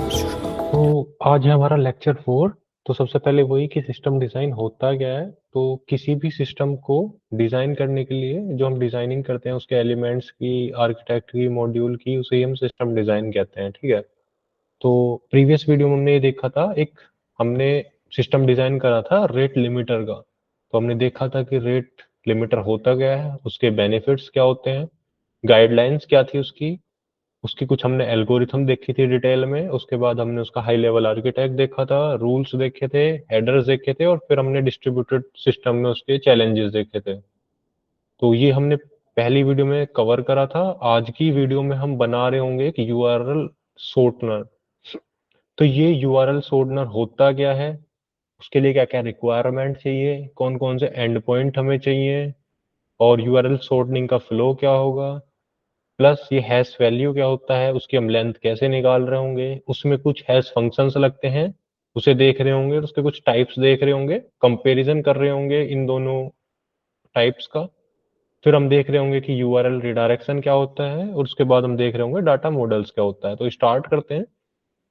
तो आज है हमारा लेक्चर 4। तो सबसे पहले वही कि सिस्टम डिज़ाइन होता क्या है। तो किसी भी सिस्टम को डिज़ाइन करने के लिए जो हम डिज़ाइनिंग करते हैं उसके एलिमेंट्स की, आर्किटेक्ट की, मॉड्यूल की, उसे ही हम सिस्टम डिज़ाइन कहते हैं। ठीक है। तो प्रीवियस वीडियो में हमने ये देखा था, एक हमने सिस्टम डिज़ाइन करा था रेट लिमिटर का। तो हमने देखा था कि रेट लिमिटर होता क्या है, उसके बेनिफिट्स क्या होते हैं, गाइडलाइंस क्या थी उसकी, उसकी कुछ हमने एल्गोरिथम देखी थी डिटेल में। उसके बाद हमने उसका हाई लेवल आर्किटेक्ट देखा था, रूल्स देखे थे, हेडर्स देखे थे, और फिर हमने डिस्ट्रीब्यूटेड सिस्टम में उसके चैलेंजेस देखे थे। तो ये हमने पहली वीडियो में कवर करा था। आज की वीडियो में हम बना रहे होंगे एक यूआरएल शॉर्टनर। तो ये यूआरएल शॉर्टनर होता क्या है, उसके लिए क्या क्या रिक्वायरमेंट चाहिए, कौन कौन से एंड पॉइंट हमें चाहिए, और यूआरएल शॉर्टनिंग का फ्लो क्या होगा, प्लस ये हैश वैल्यू क्या होता है, उसकी हम लेंथ कैसे निकाल रहे होंगे, उसमें कुछ हैश फंक्शंस लगते हैं उसे देख रहे होंगे, और उसके कुछ टाइप्स देख रहे होंगे, कंपैरिजन कर रहे होंगे इन दोनों टाइप्स का। फिर हम देख रहे होंगे कि यूआरएल रिडायरेक्शन क्या होता है, और उसके बाद हम देख रहे होंगे डाटा मॉडल्स क्या होता है। तो स्टार्ट करते हैं।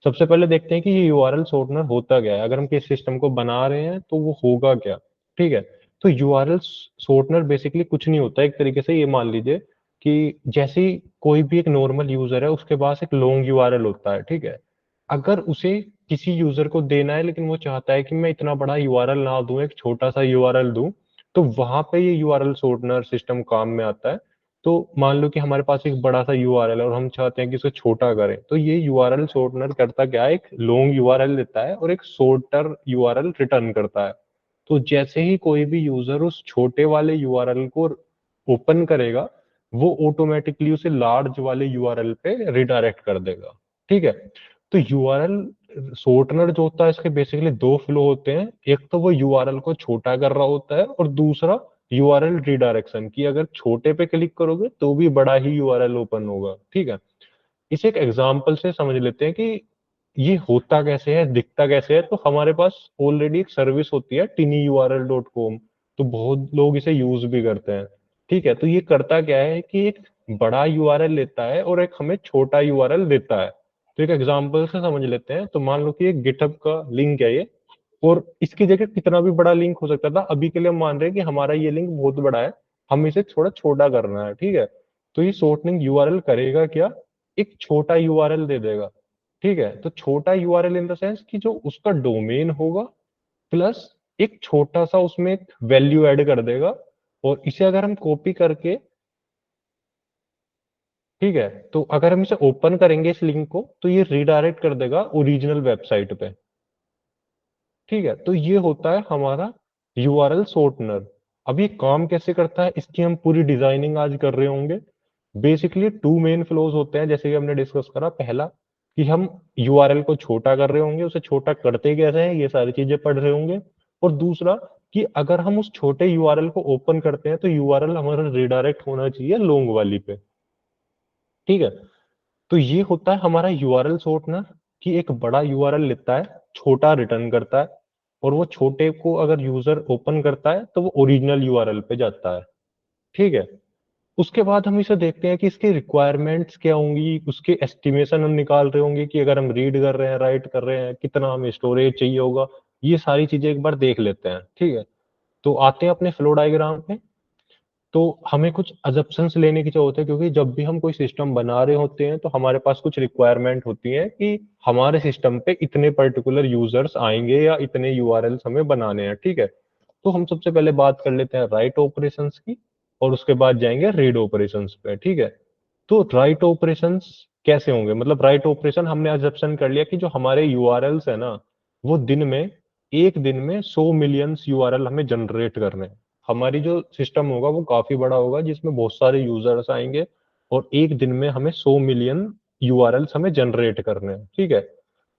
सबसे पहले देखते हैं कि ये यूआरएल शॉर्टनर होता क्या है, अगर हम किस सिस्टम को बना रहे हैं तो वो होगा क्या। ठीक है। तो यूआरएल शॉर्टनर बेसिकली कुछ नहीं होता, एक तरीके से ये मान लीजिए कि जैसे ही कोई भी एक नॉर्मल यूजर है उसके पास एक लॉन्ग यूआरएल होता है। ठीक है। अगर उसे किसी यूजर को देना है लेकिन वो चाहता है कि मैं इतना बड़ा यूआरएल ना दूं, एक छोटा सा यूआरएल दूं, तो वहां पे ये यूआरएल शॉर्टनर सिस्टम काम में आता है। तो मान लो कि हमारे पास एक बड़ा सा यूआरएल है और हम चाहते हैं कि इसको छोटा करें, तो ये यूआरएल शॉर्टनर करता क्या है, एक लॉन्ग यूआरएल देता है और एक शॉर्टर यूआरएल रिटर्न करता है। तो जैसे ही कोई भी यूजर उस छोटे वाले यूआरएल को ओपन करेगा, वो ऑटोमेटिकली उसे लार्ज वाले यूआरएल पे रिडायरेक्ट कर देगा। ठीक है। तो यूआरएल शॉर्टनर जो होता है, इसके बेसिकली दो फ्लो होते हैं। एक तो वो यूआरएल को छोटा कर रहा होता है, और दूसरा यूआरएल रिडायरेक्शन की, अगर छोटे पे क्लिक करोगे तो भी बड़ा ही यूआरएल ओपन होगा। ठीक है। इसे एक एग्जांपल से समझ लेते हैं कि ये होता कैसे है, दिखता कैसे है। तो हमारे पास ऑलरेडी एक सर्विस होती है tinyurl.com। तो बहुत लोग इसे यूज भी करते हैं। ठीक है। तो ये करता क्या है कि एक बड़ा यूआरएल लेता है और एक हमें छोटा यूआरएल देता है। तो एक एग्जांपल से समझ लेते हैं। तो मान लो कि एक गिटहब का लिंक है ये, और इसकी जगह कितना भी बड़ा लिंक हो सकता था। अभी के लिए हम मान रहे हैं कि हमारा ये लिंक बहुत बड़ा है, हम इसे थोड़ा छोटा करना है। ठीक है। तो ये शॉर्टनिंग यूआरएल करेगा क्या, एक छोटा यूआरएल दे देगा। ठीक है। तो छोटा यूआरएल इन द सेंस कि जो उसका डोमेन होगा, प्लस एक छोटा सा उसमें एक वैल्यू ऐड कर देगा। और इसे अगर हम कॉपी करके, ठीक है, तो अगर हम इसे ओपन करेंगे इस लिंक को, तो ये रिडायरेक्ट कर देगा ओरिजिनल वेबसाइट पे। ठीक है। तो ये होता है हमारा यूआरएल शॉर्टनर। अब ये काम कैसे करता है, इसकी हम पूरी डिजाइनिंग आज कर रहे होंगे। बेसिकली टू मेन फ्लोज होते हैं, जैसे कि हमने डिस्कस करा। पहला कि हम यूआरएल को छोटा कर रहे होंगे, उसे छोटा करते कैसे हैं ये सारी चीजें पढ़ रहे होंगे। और दूसरा कि अगर हम उस छोटे यूआरएल को ओपन करते हैं तो यूआरएल हमारा रिडायरेक्ट होना चाहिए लॉन्ग वाली पे। ठीक है। तो ये होता है हमारा यूआरएल शॉर्टनर, कि एक बड़ा यूआरएल लेता है, छोटा रिटर्न करता है, और वो छोटे को अगर यूजर ओपन करता है तो वो ओरिजिनल यूआरएल पे जाता है। ठीक है। उसके बाद हम इसे देखते हैं कि इसकी रिक्वायरमेंट्स क्या होंगी, उसके एस्टिमेशन हम निकाल रहे होंगे कि अगर हम रीड कर रहे हैं, राइट कर रहे हैं, कितना हमें स्टोरेज चाहिए होगा। ये सारी चीजें एक बार देख लेते हैं। ठीक है। तो आते हैं अपने फ्लो डायग्राम पे। तो हमें कुछ अजम्पशंस लेने की जरूरत है, क्योंकि जब भी हम कोई सिस्टम बना रहे होते हैं तो हमारे पास कुछ रिक्वायरमेंट होती है कि हमारे सिस्टम पे इतने पर्टिकुलर यूजर्स आएंगे या इतने यूआरएल्स हमें बनाने हैं। ठीक है। तो हम सबसे पहले बात कर लेते हैं राइट ऑपरेशंस की, और उसके बाद जाएंगे रीड ऑपरेशंस पे। ठीक है। तो राइट ऑपरेशंस कैसे होंगे, मतलब राइट ऑपरेशन हमने अजम्पशन कर लिया कि जो हमारे यूआरएल्स है ना, वो दिन में, एक दिन में 100 मिलियन यूआरएल हमें जनरेट करने हैं। हमारी जो सिस्टम होगा वो काफी बड़ा होगा, जिसमें बहुत सारे यूजर्स आएंगे, और एक दिन में हमें 100 मिलियन यूआरएल्स हमें जनरेट करने हैं। ठीक है।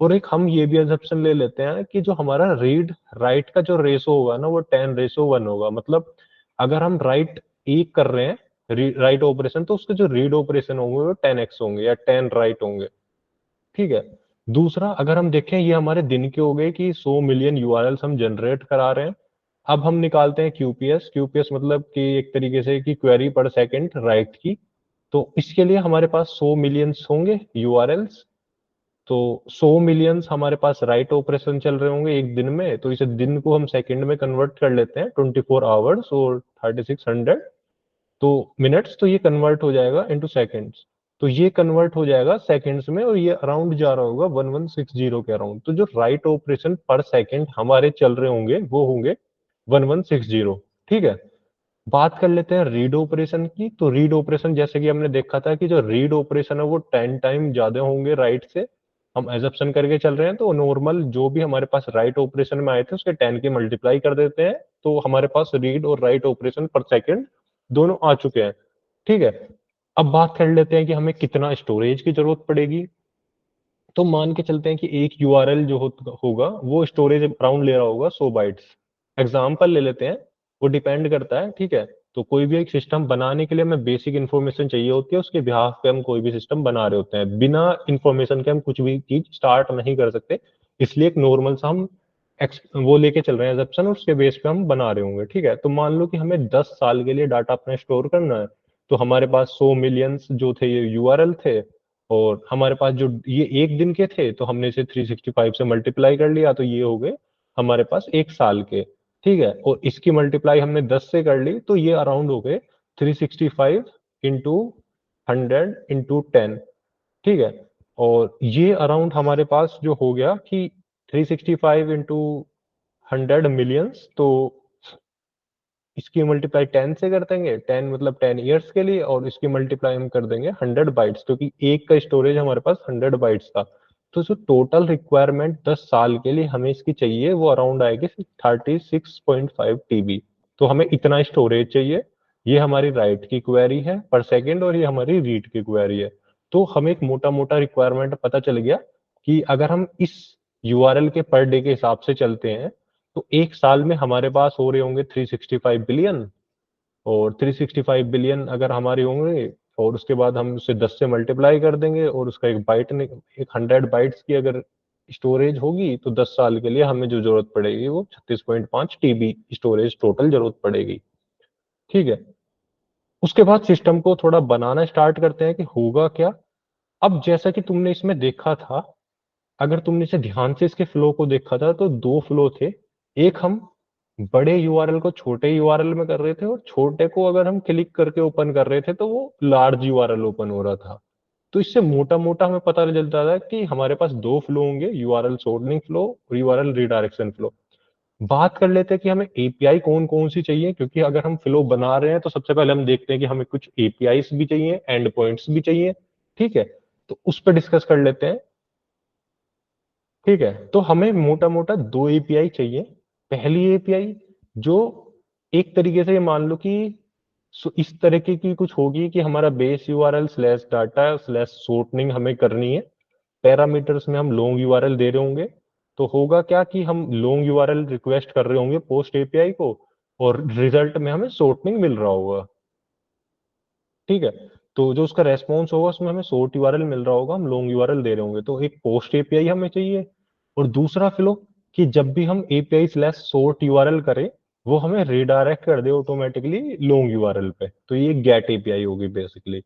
और एक हम ये भी अजम्पशन ले लेते हैं कि जो हमारा रीड राइट का जो रेशो होगा ना, वो 10:1 होगा। मतलब अगर हम राइट एक कर रहे हैं, राइट ऑपरेशन, तो उसके जो रीड ऑपरेशन होंगे वो 10x होंगे या 10 राइट होंगे। ठीक है। दूसरा, अगर हम देखें, ये हमारे दिन के हो गए कि 100 मिलियन यूआरएल्स हम जनरेट करा रहे हैं। अब हम निकालते हैं क्यूपीएस। क्यूपीएस मतलब कि एक तरीके से कि क्वेरी पर सेकंड राइट की। तो इसके लिए हमारे पास 100 मिलियंस होंगे यूआरएल्स। तो 100 मिलियंस हमारे पास राइट ऑपरेशन चल रहे होंगे एक दिन में, तो इसे दिन को हम सेकंड में कन्वर्ट कर लेते हैं, 24 आवर्स और 3600 तो मिनट्स, तो ये कन्वर्ट हो जाएगा इनटू सेकंड्स। तो ये कन्वर्ट हो जाएगा सेकंड्स में, और ये अराउंड जा रहा होगा 1160 के अराउंड। तो जो राइट ऑपरेशन पर सेकंड हमारे चल रहे होंगे वो होंगे 1160। ठीक है। बात कर लेते हैं रीड ऑपरेशन की। तो रीड ऑपरेशन जैसे कि हमने देखा था कि जो रीड ऑपरेशन है वो 10 टाइम ज्यादा होंगे राइट से। हम एजप्शन करके चल रहे हैं, तो नॉर्मल जो भी हमारे पास राइट ऑपरेशन में आए थे उसके 10 के मल्टीप्लाई कर देते हैं, तो हमारे पास रीड और राइट ऑपरेशन पर सेकंड दोनों आ चुके हैं। ठीक है। अब बात कर लेते हैं कि हमें कितना स्टोरेज की जरूरत पड़ेगी। तो मान के चलते हैं कि एक यूआरएल जो होगा वो स्टोरेज अराउंड ले रहा होगा 100 बाइट्स। एग्जाम्पल ले लेते हैं, वो डिपेंड करता है। ठीक है। तो कोई भी एक सिस्टम बनाने के लिए हमें बेसिक इन्फॉर्मेशन चाहिए होती है, उसके बिहाफ पे हम कोई भी सिस्टम बना रहे होते हैं। बिना इंफॉर्मेशन के हम कुछ भी चीज स्टार्ट नहीं कर सकते, इसलिए एक नॉर्मल सा हम वो लेके चल रहे हैं एजप्शन, उसके बेस पे हम बना रहे होंगे। ठीक है। तो मान लो कि हमें 10 साल के लिए डाटा अपना स्टोर करना है, तो हमारे पास 100 मिलियंस जो थे ये यूआरएल थे, और हमारे पास जो ये एक दिन के थे तो हमने इसे 365 से मल्टीप्लाई कर लिया, तो ये हो गए हमारे पास एक साल के। ठीक है। और इसकी मल्टीप्लाई हमने 10 से कर ली, तो ये अराउंड हो गए 365 इंटू 100 इंटू 10। ठीक है। और ये अराउंड हमारे पास जो हो गया कि 365 इंटू 100 मिलियंस, तो इसकी मल्टीप्लाई 10 से कर देंगे, 10 मतलब 10 ईयर्स के लिए, और इसकी मल्टीप्लाई हम कर देंगे 100 बाइट्स, क्योंकि एक का स्टोरेज हमारे पास 100 बाइट्स था। तो जो टोटल रिक्वायरमेंट 10 साल के लिए हमें इसकी चाहिए वो अराउंड आएगी 36.5 TB। तो हमें इतना स्टोरेज चाहिए। ये हमारी राइट की क्वेरी है पर सेकेंड, और ये हमारी रीड की क्वेरी है। तो हमें एक मोटा मोटा रिक्वायरमेंट पता चल गया कि अगर हम इस यूआरएल के पर डे के हिसाब से चलते हैं, तो एक साल में हमारे पास हो रहे होंगे 365 बिलियन। और 365 बिलियन अगर हमारे होंगे, और उसके बाद हम उसे 10 से मल्टीप्लाई कर देंगे, और उसका एक बाइट ने एक 100 बाइट्स की अगर स्टोरेज होगी, तो 10 साल के लिए हमें जो जरूरत पड़ेगी वो 36.5 TB स्टोरेज टोटल जरूरत पड़ेगी। ठीक है। उसके बाद सिस्टम को थोड़ा बनाना स्टार्ट करते हैं कि होगा क्या। अब जैसा कि तुमने इसमें देखा था, अगर तुमने इसे ध्यान से इसके फ्लो को देखा था, तो दो फ्लो थे। एक हम बड़े यूआरएल को छोटे यूआरएल में कर रहे थे, और छोटे को अगर हम क्लिक करके ओपन कर रहे थे तो वो लार्ज यूआरएल ओपन हो रहा था। तो इससे मोटा मोटा हमें पता चलता था कि हमारे पास दो फ्लो होंगे, यूआरएल शॉर्टनिंग फ्लो और यूआरएल रिडायरेक्शन फ्लो। बात कर लेते हैं कि हमें एपीआई कौन कौन सी चाहिए, क्योंकि अगर हम फ्लो बना रहे हैं तो सबसे पहले हम देखते हैं कि हमें कुछ एपीआईस भी चाहिए, एंड पॉइंट्स भी चाहिए। ठीक है। तो उस पर डिस्कस कर लेते हैं। ठीक है। तो हमें मोटा मोटा दो एपीआई चाहिए। पहली एपीआई जो एक तरीके से मान लो कि इस तरीके की कुछ होगी कि हमारा base URL slash data slash shortening हमें करनी है। पैरामीटर्स में हम लॉन्ग यूआरएल दे रहे होंगे। तो होगा क्या कि हम लॉन्ग यूआरएल रिक्वेस्ट कर रहे होंगे पोस्ट एपीआई को, और रिजल्ट में हमें शॉर्टनिंग मिल रहा होगा। ठीक है। तो जो उसका रेस्पॉन्स होगा उसमें हमें शॉर्ट यूआरएल मिल रहा होगा, हम लॉन्ग यूआरएल दे रहे होंगे, तो एक पोस्ट एपीआई हमें चाहिए। और दूसरा फ्लो कि जब भी हम एपीआई स्लैश शॉर्ट यूआरएल करें, वो हमें रिडायरेक्ट कर दे ऑटोमेटिकली लॉन्ग यूआरएल पे, तो ये गेट एपीआई होगी बेसिकली।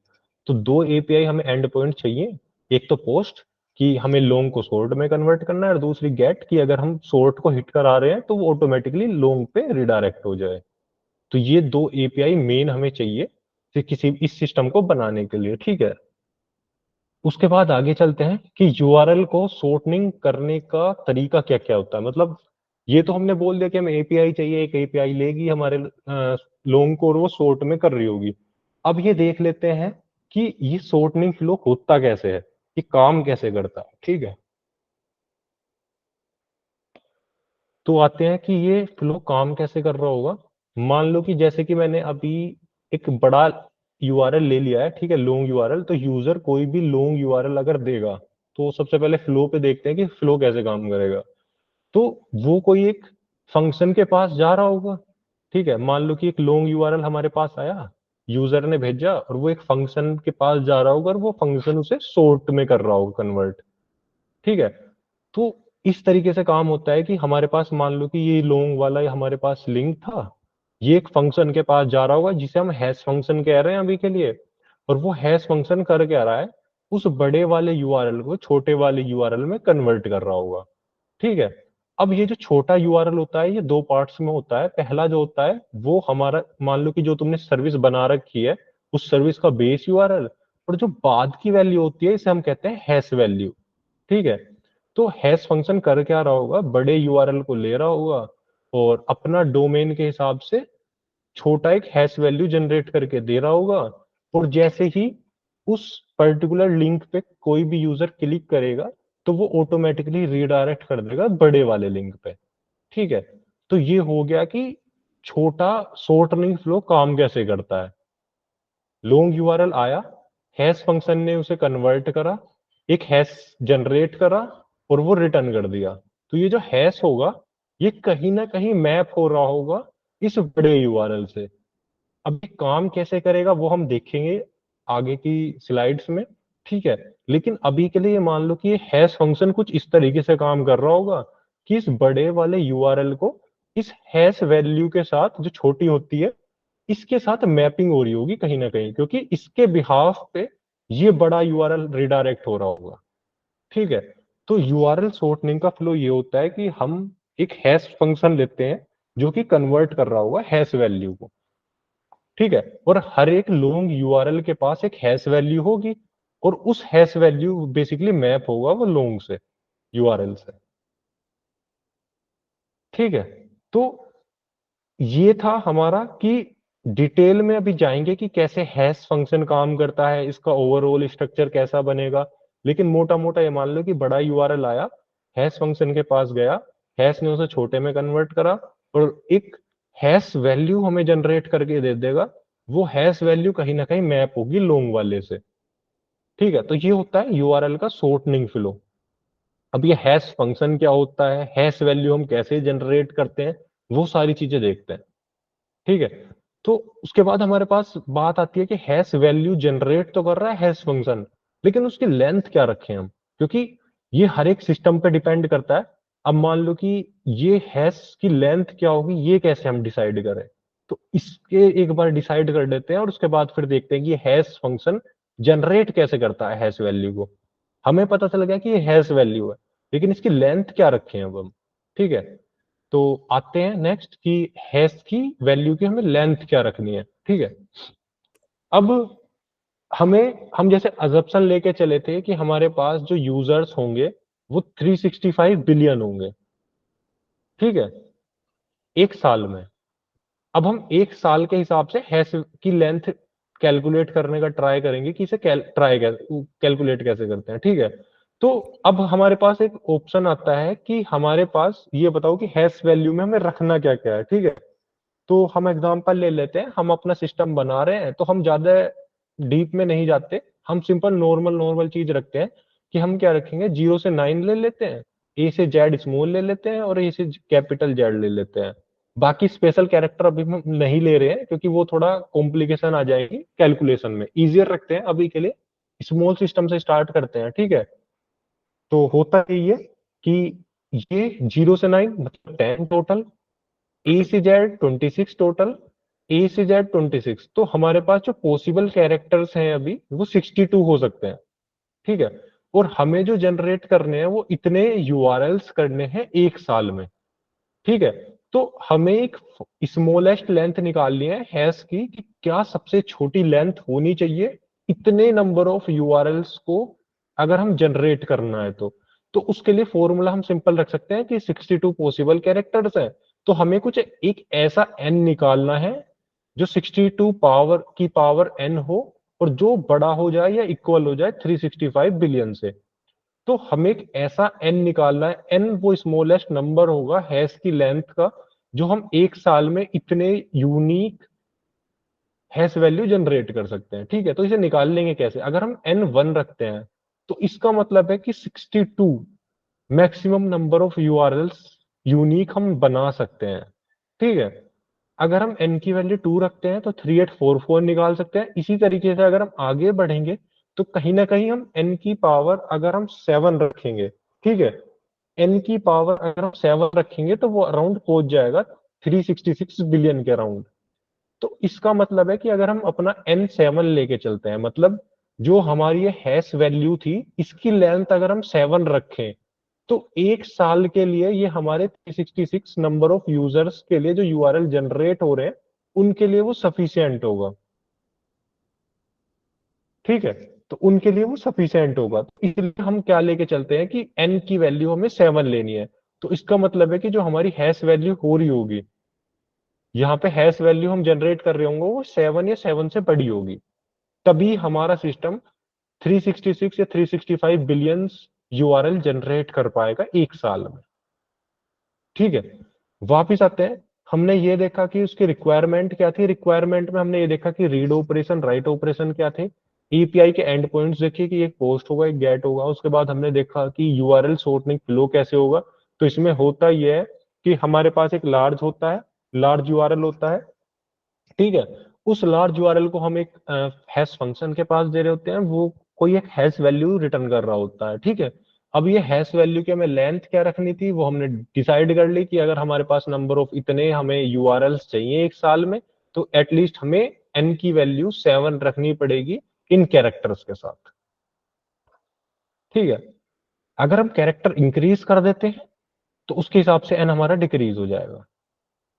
तो दो एपीआई हमें एंड पॉइंट चाहिए। एक तो पोस्ट कि हमें लॉन्ग को शॉर्ट में कन्वर्ट करना है, और दूसरी गेट कि अगर हम शॉर्ट को हिट करा रहे हैं तो वो ऑटोमेटिकली लॉन्ग पे रिडायरेक्ट हो जाए। तो ये दो एपीआई मेन हमें चाहिए कि किसी इस सिस्टम को बनाने के लिए। ठीक है। उसके बाद आगे चलते हैं कि यूआरएल को शॉर्टनिंग करने का तरीका क्या क्या होता है। मतलब ये तो हमने बोल दिया कि हमें एपीआई चाहिए, एक एपीआई लेगी हमारे लॉन्ग को और वो शॉर्ट में कर रही होगी। अब ये देख लेते हैं कि ये शॉर्टनिंग फ्लो होता कैसे है, ये काम कैसे करता है। ठीक है। तो आते हैं कि ये फ्लो काम कैसे कर रहा होगा। मान लो कि जैसे कि मैंने अभी एक बड़ा यूआरएल ले लिया है, ठीक है, लॉन्ग यूआरएल। तो यूजर कोई भी लॉन्ग यूआरएल अगर देगा, तो सबसे पहले फ्लो पे देखते हैं कि फ्लो कैसे काम करेगा। तो वो कोई एक फंक्शन के पास जा रहा होगा। ठीक है। मान लो कि एक लॉन्ग यूआरएल हमारे पास आया, यूजर ने भेजा, और वो एक फंक्शन के पास जा रहा होगा, और वो फंक्शन उसे शॉर्ट में कर रहा होगा कन्वर्ट। ठीक है। तो इस तरीके से काम होता है कि हमारे पास मान लो कि ये लॉन्ग वाला ये हमारे पास लिंक था, ये एक फंक्शन के पास जा रहा होगा जिसे हम हैश फंक्शन कह रहे हैं अभी के लिए। और वो हैश फंक्शन कर क्या रहा है उस बड़े वाले यूआरएल को छोटे वाले यूआरएल में कन्वर्ट कर रहा होगा। ठीक है। अब ये जो छोटा यूआरएल होता है ये दो पार्ट्स में होता है। पहला जो होता है वो हमारा, मान लो कि जो तुमने सर्विस बना रखी है उस सर्विस का बेस यूआरएल, और जो बाद की वैल्यू होती है इसे हम कहते हैं हैश वैल्यू। ठीक है। तो हैश फंक्शन कर क्या रहा होगा, बड़े यूआरएल को ले रहा होगा और अपना डोमेन के हिसाब से छोटा एक हैश वैल्यू जनरेट करके दे रहा होगा। और जैसे ही उस पर्टिकुलर लिंक पे कोई भी यूजर क्लिक करेगा तो वो ऑटोमेटिकली रीडायरेक्ट कर देगा बड़े वाले लिंक पे। ठीक है। तो ये हो गया कि छोटा शॉर्टनिंग फ्लो काम कैसे करता है। लॉन्ग यूआरएल आया, हैश फंक्शन ने उसे कन्वर्ट करा, एक हैश जनरेट करा और वो रिटर्न कर दिया। तो ये जो हैश होगा ये कहीं ना कहीं मैप हो रहा होगा इस बड़े यूआरएल से। अब ये काम कैसे करेगा वो हम देखेंगे आगे की स्लाइड्स में। ठीक है। लेकिन अभी के लिए ये मान लो कि ये हैश फंक्शन कुछ इस तरीके से काम कर रहा होगा कि इस बड़े वाले यूआरएल को इस हैश वैल्यू के साथ जो छोटी होती है इसके साथ मैपिंग हो रही होगी कहीं ना कहीं, क्योंकि इसके बिहाफ पे ये बड़ा यूआरएल रिडायरेक्ट हो रहा होगा। ठीक है। तो यूआरएल शॉर्टनिंग का फ्लो ये होता है कि हम एक हैश फंक्शन लेते हैं जो कि कन्वर्ट कर रहा होगा हैश वैल्यू को। ठीक है। और हर एक लॉन्ग यूआरएल के पास एक हैश वैल्यू होगी और उस हैश वैल्यू बेसिकली मैप होगा वो लॉन्ग से, यूआरएल से। ठीक है। तो ये था हमारा कि डिटेल में अभी जाएंगे कि कैसे हैश फंक्शन काम करता है, इसका ओवरऑल स्ट्रक्चर कैसा बनेगा। लेकिन मोटा मोटा ये मान लो कि बड़ा यूआरएल आया, हैश फंक्शन के पास गया, हैश ने उसे छोटे में कन्वर्ट करा और एक हैश वैल्यू हमें जनरेट करके दे देगा। वो हैश वैल्यू कहीं ना कहीं मैप होगी लॉन्ग वाले से। ठीक है। तो ये होता है यूआरएल का शॉर्टनिंग फ्लो। अब ये हैश फंक्शन क्या होता है, हैश वैल्यू हम कैसे जनरेट करते हैं, वो सारी चीजें देखते हैं। ठीक है। तो उसके बाद हमारे पास बात आती है कि हैश वैल्यू जनरेट तो कर रहा है हैश फंक्शन, लेकिन उसकी लेंथ क्या रखें हम, क्योंकि ये हर एक सिस्टम पे डिपेंड करता है। अब मान लो कि ये हैश की लेंथ क्या होगी ये कैसे हम डिसाइड करें। तो इसके एक बार डिसाइड कर देते हैं और उसके बाद फिर देखते हैं कि हैश फंक्शन जनरेट कैसे करता है हैश वैल्यू को। हमें पता चल गया कि ये हैश वैल्यू है, लेकिन इसकी लेंथ क्या रखें अब हम। ठीक है। तो आते हैं नेक्स्ट कि हैश की वैल्यू की हमें लेंथ क्या रखनी है। ठीक है। अब हम जैसे अजप्शन लेके चले थे कि हमारे पास जो यूजर्स होंगे वो 365 बिलियन होंगे। ठीक है। एक साल में। अब हम एक साल के हिसाब से हैश की लेंथ कैलकुलेट करने का ट्राई करेंगे कि इसे कैलकुलेट कैसे करते हैं। ठीक है। तो अब हमारे पास एक ऑप्शन आता है कि हमारे पास ये बताओ कि हैश वैल्यू में हमें रखना क्या क्या है। ठीक है। तो हम एग्जांपल ले लेते हैं, हम अपना सिस्टम बना रहे हैं तो हम ज्यादा डीप में नहीं जाते, हम सिंपल नॉर्मल नॉर्मल चीज रखते हैं कि हम क्या रखेंगे, 0 से 9 ले लेते हैं, ए से जेड स्मॉल ले लेते हैं और ए से कैपिटल जेड ले लेते हैं। बाकी स्पेशल कैरेक्टर अभी हम नहीं ले रहे हैं क्योंकि वो थोड़ा कॉम्प्लिकेशन आ जाएगी कैलकुलेशन में, इजियर रखते हैं अभी के लिए। स्मॉल सिस्टम से स्टार्ट करते हैं। ठीक है। तो होता यही है कि ये 0 से 9 मतलब 10 टोटल, ए से जेड 26 टोटल, ए से जेड 26। तो हमारे पास जो पॉसिबल कैरेक्टर्स हैं अभी वो 62 हो सकते हैं। ठीक है। और हमें जो जनरेट करने हैं वो इतने यूआरएल्स करने हैं एक साल में। ठीक है। तो हमें एक स्मॉलेस्ट लेंथ निकालनी है हैश की कि क्या सबसे छोटी लेंथ होनी चाहिए इतने नंबर ऑफ यूआरएल्स को अगर हम जनरेट करना है तो उसके लिए फॉर्मूला हम सिंपल रख सकते हैं कि 62 पॉसिबल कैरेक्टर्स हैं। तो हमें कुछ एक ऐसा एन निकालना है जो 62 पावर की पावर एन हो और जो बड़ा हो जाए या इक्वल हो जाए 365 बिलियन से। तो हमें एक ऐसा एन निकालना है, एन वो स्मॉलेस्ट नंबर होगा हैश की लेंथ का जो हम एक साल में इतने यूनिक हैश वैल्यू जनरेट कर सकते हैं। ठीक है। तो इसे निकाल लेंगे कैसे, अगर हम n1 रखते हैं तो इसका मतलब है कि 62 maximum number of URLs unique हम बना सकते हैं। ठीक है। अगर हम n की वैल्यू 2 रखते हैं तो 3844 निकाल सकते हैं। इसी तरीके से अगर हम आगे बढ़ेंगे तो कहीं ना कहीं हम n की पावर अगर हम 7 रखेंगे, ठीक है, n की पावर अगर हम 7 रखेंगे तो वो अराउंड पहुंच जाएगा 366 बिलियन के अराउंड। तो इसका मतलब है कि अगर हम अपना n7 लेके चलते हैं, मतलब जो हमारी ये हैश वैल्यू थी, इसकी लेंथ अगर हम 7 रखें, तो एक साल के लिए ये हमारे 366 नंबर ऑफ यूजर्स के लिए जो यूआरएल जनरेट हो रहे हैं, उनके लिए वो सफिशियंट होगा। ठीक है, तो उनके लिए वो सफिशियंट होगा। तो इसलिए हम क्या लेके चलते हैं कि एन की वैल्यू हमें 7 लेनी है। तो इसका मतलब है कि जो हमारी हैश वैल्यू हो रही होगी, यहाँ पे हैश वैल्यू हम जनरेट कर रहे होंगे, वो 7 या 7 से बड़ी होगी, तभी हमारा सिस्टम 366 या 365 बिलियंस यूआरएल जनरेट कर पाएगा एक साल में। ठीक है, वापिस आते हैं। हमने ये देखा कि उसकी रिक्वायरमेंट क्या थी। रिक्वायरमेंट में हमने ये देखा कि रीड ऑपरेशन, राइट ऑपरेशन क्या थे। एपीआई के एंड पॉइंट्स देखिए कि एक पोस्ट होगा, एक गेट होगा। उसके बाद हमने देखा कि यूआरएल सॉर्टिंग फ्लो कैसे होगा। तो इसमें होता यह है कि हमारे पास एक लार्ज होता है, लार्ज यूआरएल होता है। ठीक है, उस लार्ज यूआरएल को हम एक हैश फंक्शन के पास दे रहे होते हैं, वो कोई एक हैश वैल्यू रिटर्न कर रहा होता है। ठीक है, अब ये हैश वैल्यू की हमें लेंथ क्या रखनी थी, वो हमने डिसाइड कर ली कि अगर हमारे पास नंबर ऑफ इतने हमें यूआरएल्स चाहिए एक साल में, तो एटलीस्ट हमें एन की वैल्यू 7 रखनी पड़ेगी इन कैरेक्टर्स के साथ। ठीक है, अगर हम कैरेक्टर इंक्रीज कर देते हैं तो उसके हिसाब से एन हमारा डिक्रीज हो जाएगा।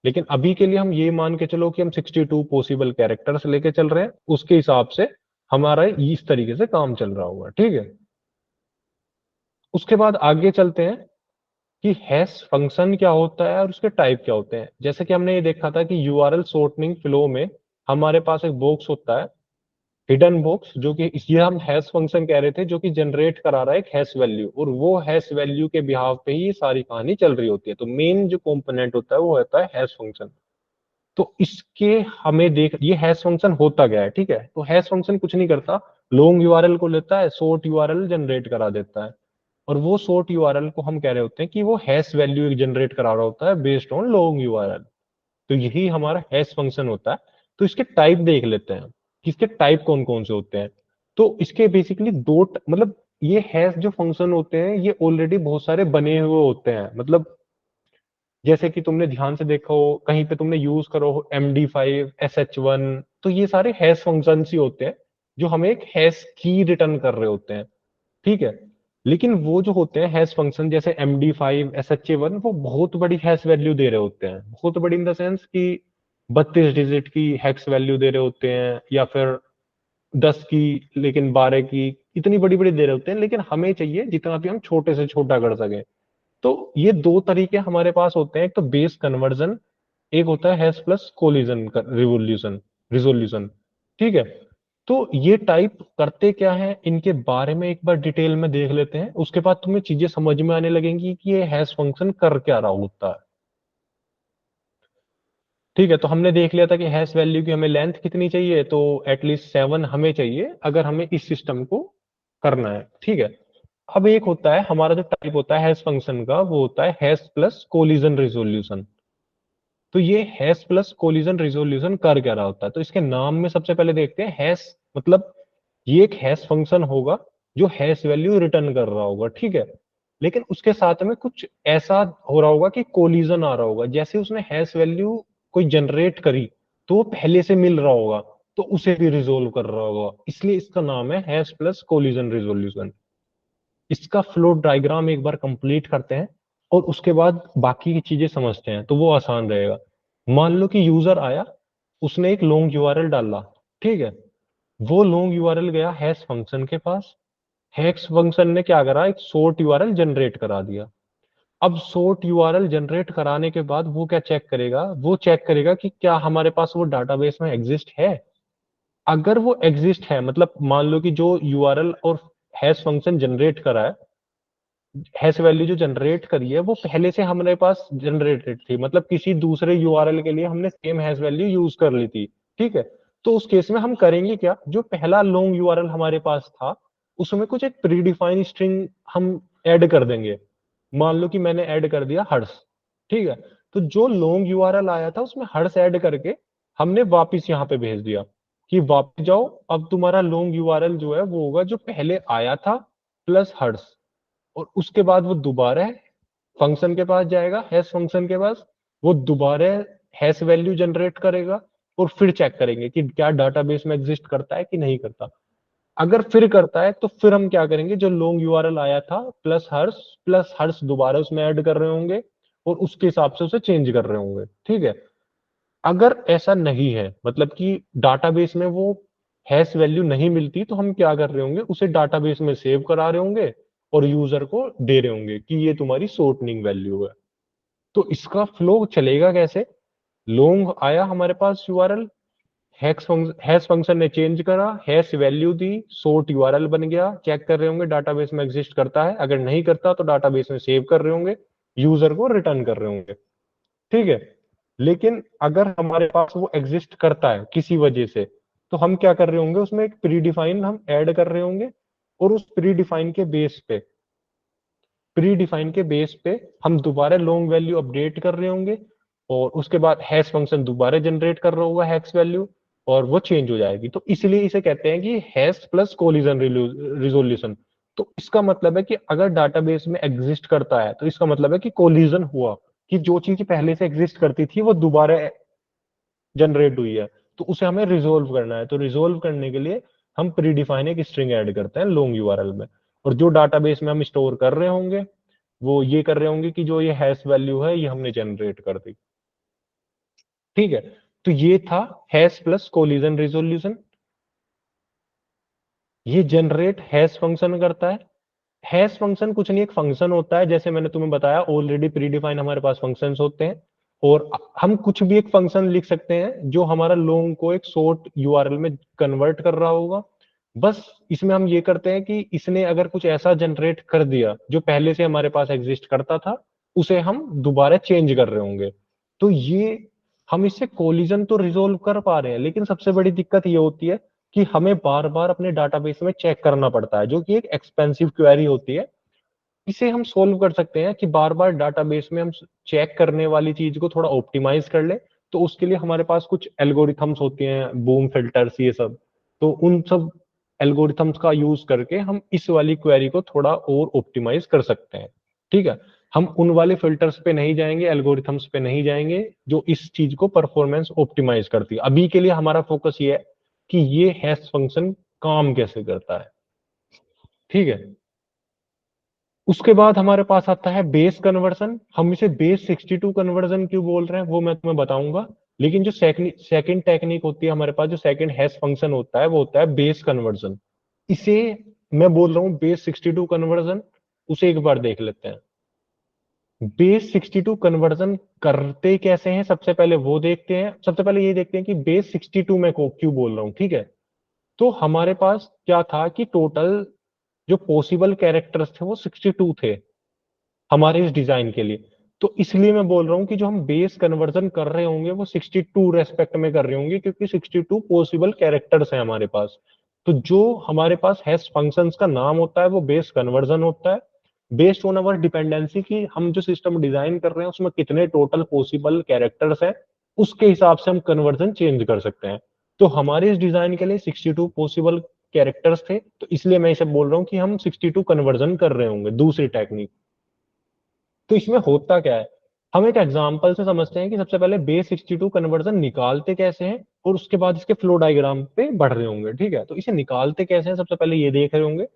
लेकिन अभी के लिए हम ये मान के चलो कि हम 62 पॉसिबल कैरेक्टर्स लेके चल रहे हैं, उसके हिसाब से हमारा इस तरीके से काम चल रहा होगा। ठीक है, उसके बाद आगे चलते हैं कि हैश फंक्शन क्या होता है और उसके टाइप क्या होते हैं। जैसे कि हमने ये देखा था कि यूआरएल सॉर्टिंग फ्लो में हमारे पास एक बॉक्स होता है, हिडन बॉक्स, जो कि ये हम हैश फंक्शन कह रहे थे, जो कि जनरेट करा रहा है एक हैश वैल्यू, और वो हैश वैल्यू के बिहाव पे ही ये सारी कहानी चल रही होती है। तो मेन जो कंपोनेंट होता है वो होता है हैश फंक्शन। तो इसके हमें देख, ये हैश फंक्शन होता गया है। ठीक है, तो हैश फंक्शन कुछ नहीं करता, लॉन्ग यूआरएल को लेता है, शॉर्ट यूआरएल जनरेट करा देता है। और वो शॉर्ट यूआरएल को हम कह रहे होते हैं कि वो हैश वैल्यू जनरेट करा रहा होता है बेस्ड ऑन लॉन्ग यूआरएल। तो यही हमारा हैश फंक्शन होता है। तो इसके टाइप देख लेते हैं कि इसके टाइप कौन कौन से होते हैं। तो इसके बेसिकली मतलब ये हैश जो फंक्शन होते हैं, ये ऑलरेडी बहुत सारे बने हुए होते हैं। मतलब जैसे कि तुमने ध्यान से देखा हो, कहीं पे तुमने यूज करो MD5, SH1, तो ये सारे हैश फंक्शन ही होते हैं जो हमें एक हैश की रिटर्न कर रहे होते हैं। ठीक है, लेकिन वो जो होते हैं हैश फंक्शन जैसे MD5, SH1, वो बहुत बड़ी हैश वैल्यू दे रहे होते हैं। बहुत बड़ी इन द सेंस कि 32 डिजिट की हैश वैल्यू दे रहे होते हैं, या फिर 10 की, लेकिन 12 की, इतनी बड़ी बड़ी दे रहे होते हैं। लेकिन हमें चाहिए जितना भी हम छोटे से छोटा कर सके। तो ये दो तरीके हमारे पास होते हैं, एक तो बेस कन्वर्जन, एक होता है hash plus collision revolution resolution. ठीक है, तो ये टाइप करते क्या है, इनके बारे में एक बार डिटेल में देख लेते हैं। उसके बाद तुम्हें चीजें समझ में आने लगेंगी कि ये हैश फंक्शन कर क्या रहा होता है। ठीक है, तो हमने देख लिया था कि हैश वैल्यू की हमें लेंथ कितनी चाहिए, तो एटलीस्ट 7 हमें चाहिए अगर हमें इस सिस्टम को करना है। ठीक है, अब एक होता है हमारा जो टाइप होता है हैश फंक्शन का, वो होता है हैश प्लस कोलिजन रिजोल्यूशन। तो ये हैश प्लस कोलिजन रिजोल्यूशन कर क्या रहा होता है, तो इसके नाम में सबसे पहले देखते हैं हैश मतलब ये एक हैश फंक्शन होगा जो हैश वैल्यू रिटर्न कर रहा होगा। ठीक है, लेकिन उसके साथ में कुछ ऐसा हो रहा होगा कि कोलिजन आ रहा होगा, जैसे उसने हैश वैल्यू कोई जनरेट करी तो वो पहले से मिल रहा होगा, तो उसे भी रिजोल्व कर रहा होगा, इसलिए इसका नाम है हैश प्लस कोलिजन रिजोल्यूशन। इसका फ्लो डायग्राम एक बार कंप्लीट करते हैं और उसके बाद बाकी की चीजें समझते हैं, तो वो आसान रहेगा। मान लो कि यूजर आया, उसने एक लॉन्ग यूआरएल डाला। ठीक है, वो लॉन्ग यूआरएल गया हैश फंक्शन के पास। हैश फंक्शन ने क्या करा, एक शॉर्ट यूआरएल जनरेट करा दिया। अब शॉर्ट यूआरएल जनरेट कराने के बाद वो क्या चेक करेगा, वो चेक करेगा कि क्या हमारे पास वो डाटाबेस में एग्जिस्ट है। अगर वो एग्जिस्ट है, मतलब मान लो कि जो यूआरएल और हैश फंक्शन जनरेट करा है, हैश वैल्यू जो जनरेट करी है, वो पहले से हमारे पास जनरेटेड थी, मतलब किसी दूसरे यूआरएल के लिए हमने सेम हैश वैल्यू यूज कर ली थी। ठीक है, तो उस केस में हम करेंगे क्या, जो पहला लॉन्ग यूआरएल हमारे पास था, उसमें कुछ एक प्रीडिफाइंड स्ट्रिंग हम ऐड कर देंगे। मान लो कि मैंने ऐड कर दिया हर्ष। ठीक है, तो जो लॉन्ग यूआरएल आया था उसमें हर्ष ऐड करके हमने वापस यहाँ पे भेज दिया कि वापस जाओ, अब तुम्हारा लॉन्ग यूआरएल जो है वो होगा जो पहले आया था प्लस हर्ष। और उसके बाद वो दोबारा फंक्शन के पास जाएगा, हैश फंक्शन के पास, वो दोबारा हैश वैल्यू जनरेट करेगा और फिर चेक करेंगे कि क्या डाटाबेस में एग्जिस्ट करता है कि नहीं करता। अगर फिर करता है तो फिर हम क्या करेंगे, जो लॉन्ग यूआरएल आया था प्लस हर्ष दोबारा उसमें ऐड कर रहे होंगे और उसके हिसाब से उसे चेंज कर रहे होंगे। ठीक है। अगर ऐसा नहीं है, मतलब कि डाटाबेस में वो हैश वैल्यू नहीं मिलती, तो हम क्या कर रहे होंगे, उसे डाटाबेस में सेव करा रहे होंगे और यूजर को दे रहे होंगे कि ये तुम्हारी शॉर्टनिंग वैल्यू है। तो इसका फ्लो चलेगा कैसे? लॉन्ग आया हमारे पास यूआरएल, हैश फंक्शन ने चेंज करा, हैश वैल्यू दी, शॉर्ट यूआरएल बन गया, चेक कर रहे होंगे डाटाबेस में एग्जिस्ट करता है, अगर नहीं करता तो डाटाबेस में सेव कर रहे होंगे, यूजर को रिटर्न कर रहे होंगे। ठीक है। लेकिन अगर हमारे पास वो एग्जिस्ट करता है किसी वजह से, तो हम क्या कर रहे होंगे, उसमें एक प्री डिफाइन हम ऐड कर रहे होंगे और उस प्री डिफाइन के बेस पे हम दोबारा लॉन्ग वैल्यू अपडेट कर रहे होंगे और उसके बाद हैश फंक्शन दोबारा जनरेट कर रहा होगा हैश वैल्यू और वो चेंज हो जाएगी। तो इसलिए इसे कहते हैं कि हैश प्लस कोलिजन रिजोल्यूशन। तो इसका मतलब है कि अगर डाटाबेस में एग्जिस्ट करता है तो इसका मतलब है कि कोलिजन हुआ, कि जो चीज पहले से एग्जिस्ट करती थी वो दोबारा जनरेट हुई है। तो उसे हमें रिजोल्व करना है, तो रिजोल्व करने के लिए हम प्रीडिफाइन एक स्ट्रिंग ऐड करते हैं लॉन्ग यूआरएल में, और जो डाटाबेस में हम स्टोर कर रहे होंगे वो ये कर रहे होंगे कि जो ये हैश वैल्यू है ये हमने जनरेट कर दी। ठीक है। तो ये था हैश प्लस कोलिजन रिजोल्यूशन। ये जनरेट हैश फंक्शन करता है। हैश फंक्शन कुछ नहीं, एक फंक्शन होता है, जैसे मैंने तुम्हें बताया ऑलरेडी प्रीडिफाइन हमारे पास फंक्शंस होते हैं, और हम कुछ भी एक फंक्शन लिख सकते हैं जो हमारा लॉन्ग को एक शॉर्ट यूआरएल में कन्वर्ट कर रहा होगा। बस इसमें हम ये करते हैं कि इसने अगर कुछ ऐसा जनरेट कर दिया जो पहले से हमारे पास एग्जिस्ट करता था, उसे हम दोबारा चेंज कर रहे होंगे। तो ये हम इससे कोलिजन तो रिजोल्व कर पा रहे हैं, लेकिन सबसे बड़ी दिक्कत ये होती है कि हमें बार बार अपने डाटाबेस में चेक करना पड़ता है, जो कि एक एक्सपेंसिव क्वेरी होती है। इसे हम सोल्व कर सकते हैं कि बार बार डाटाबेस में हम चेक करने वाली चीज को थोड़ा ऑप्टिमाइज कर ले। तो उसके लिए हमारे पास कुछ एल्गोरिथम्स होती हैं, बूम फिल्टर्स, ये सब। तो उन सब एल्गोरिथम्स का यूज करके हम इस वाली क्वेरी को थोड़ा और ऑप्टिमाइज कर सकते हैं। ठीक है। हम उन वाले फिल्टर्स पे नहीं जाएंगे, एल्गोरिथम्स पे नहीं जाएंगे जो इस चीज को परफॉर्मेंस ऑप्टिमाइज करती है। अभी के लिए हमारा फोकस ये है कि ये हैश फंक्शन काम कैसे करता है। ठीक है। उसके बाद हमारे पास आता है बेस कन्वर्जन। हम इसे बेस 62 कन्वर्जन क्यों बोल रहे हैं वो मैं तुम्हें बताऊंगा। लेकिन जो सेकंड टेक्निक होती है हमारे पास, जो सेकंड हैश फंक्शन होता है, वो होता है बेस कन्वर्जन। इसे मैं बोल रहा हूँ बेस 62 कन्वर्जन। उसे एक बार देख लेते हैं। बेस 62 कन्वर्जन करते कैसे हैं, सबसे पहले वो देखते हैं। सबसे पहले ये देखते हैं कि बेस 62 में को क्यों बोल रहा हूँ। ठीक है। तो हमारे पास क्या था कि टोटल जो पॉसिबल कैरेक्टर्स थे वो 62 थे हमारे इस डिजाइन के लिए। तो इसलिए मैं बोल रहा हूँ कि जो हम बेस कन्वर्जन कर रहे होंगे वो 62 रेस्पेक्ट में कर रहे होंगे, क्योंकि 62 पॉसिबल कैरेक्टर्स हैं हमारे पास। तो जो हमारे पास हैश फंक्शंस का नाम होता है वो बेस कन्वर्जन होता है, बेस्ड ऑन अवर डिपेंडेंसी की हम जो सिस्टम डिजाइन कर रहे हैं उसमें कितने टोटल पॉसिबल कैरेक्टर्स हैं, उसके हिसाब से हम कन्वर्जन चेंज कर सकते हैं। तो हमारे इस डिजाइन के लिए 62 पॉसिबल कैरेक्टर्स थे, तो इसलिए मैं इसे बोल रहा हूँ कि हम 62 कन्वर्जन कर रहे होंगे, दूसरी टेक्निक। तो इसमें होता क्या है, हम एक एग्जांपल से समझते हैं कि सबसे पहले बेस 62 कन्वर्जन निकालते कैसे हैं और उसके बाद इसके फ्लो डायग्राम पे बढ़ रहे होंगे। ठीक है। तो इसे निकालते कैसे हैं सबसे पहले ये देख रहे होंगे।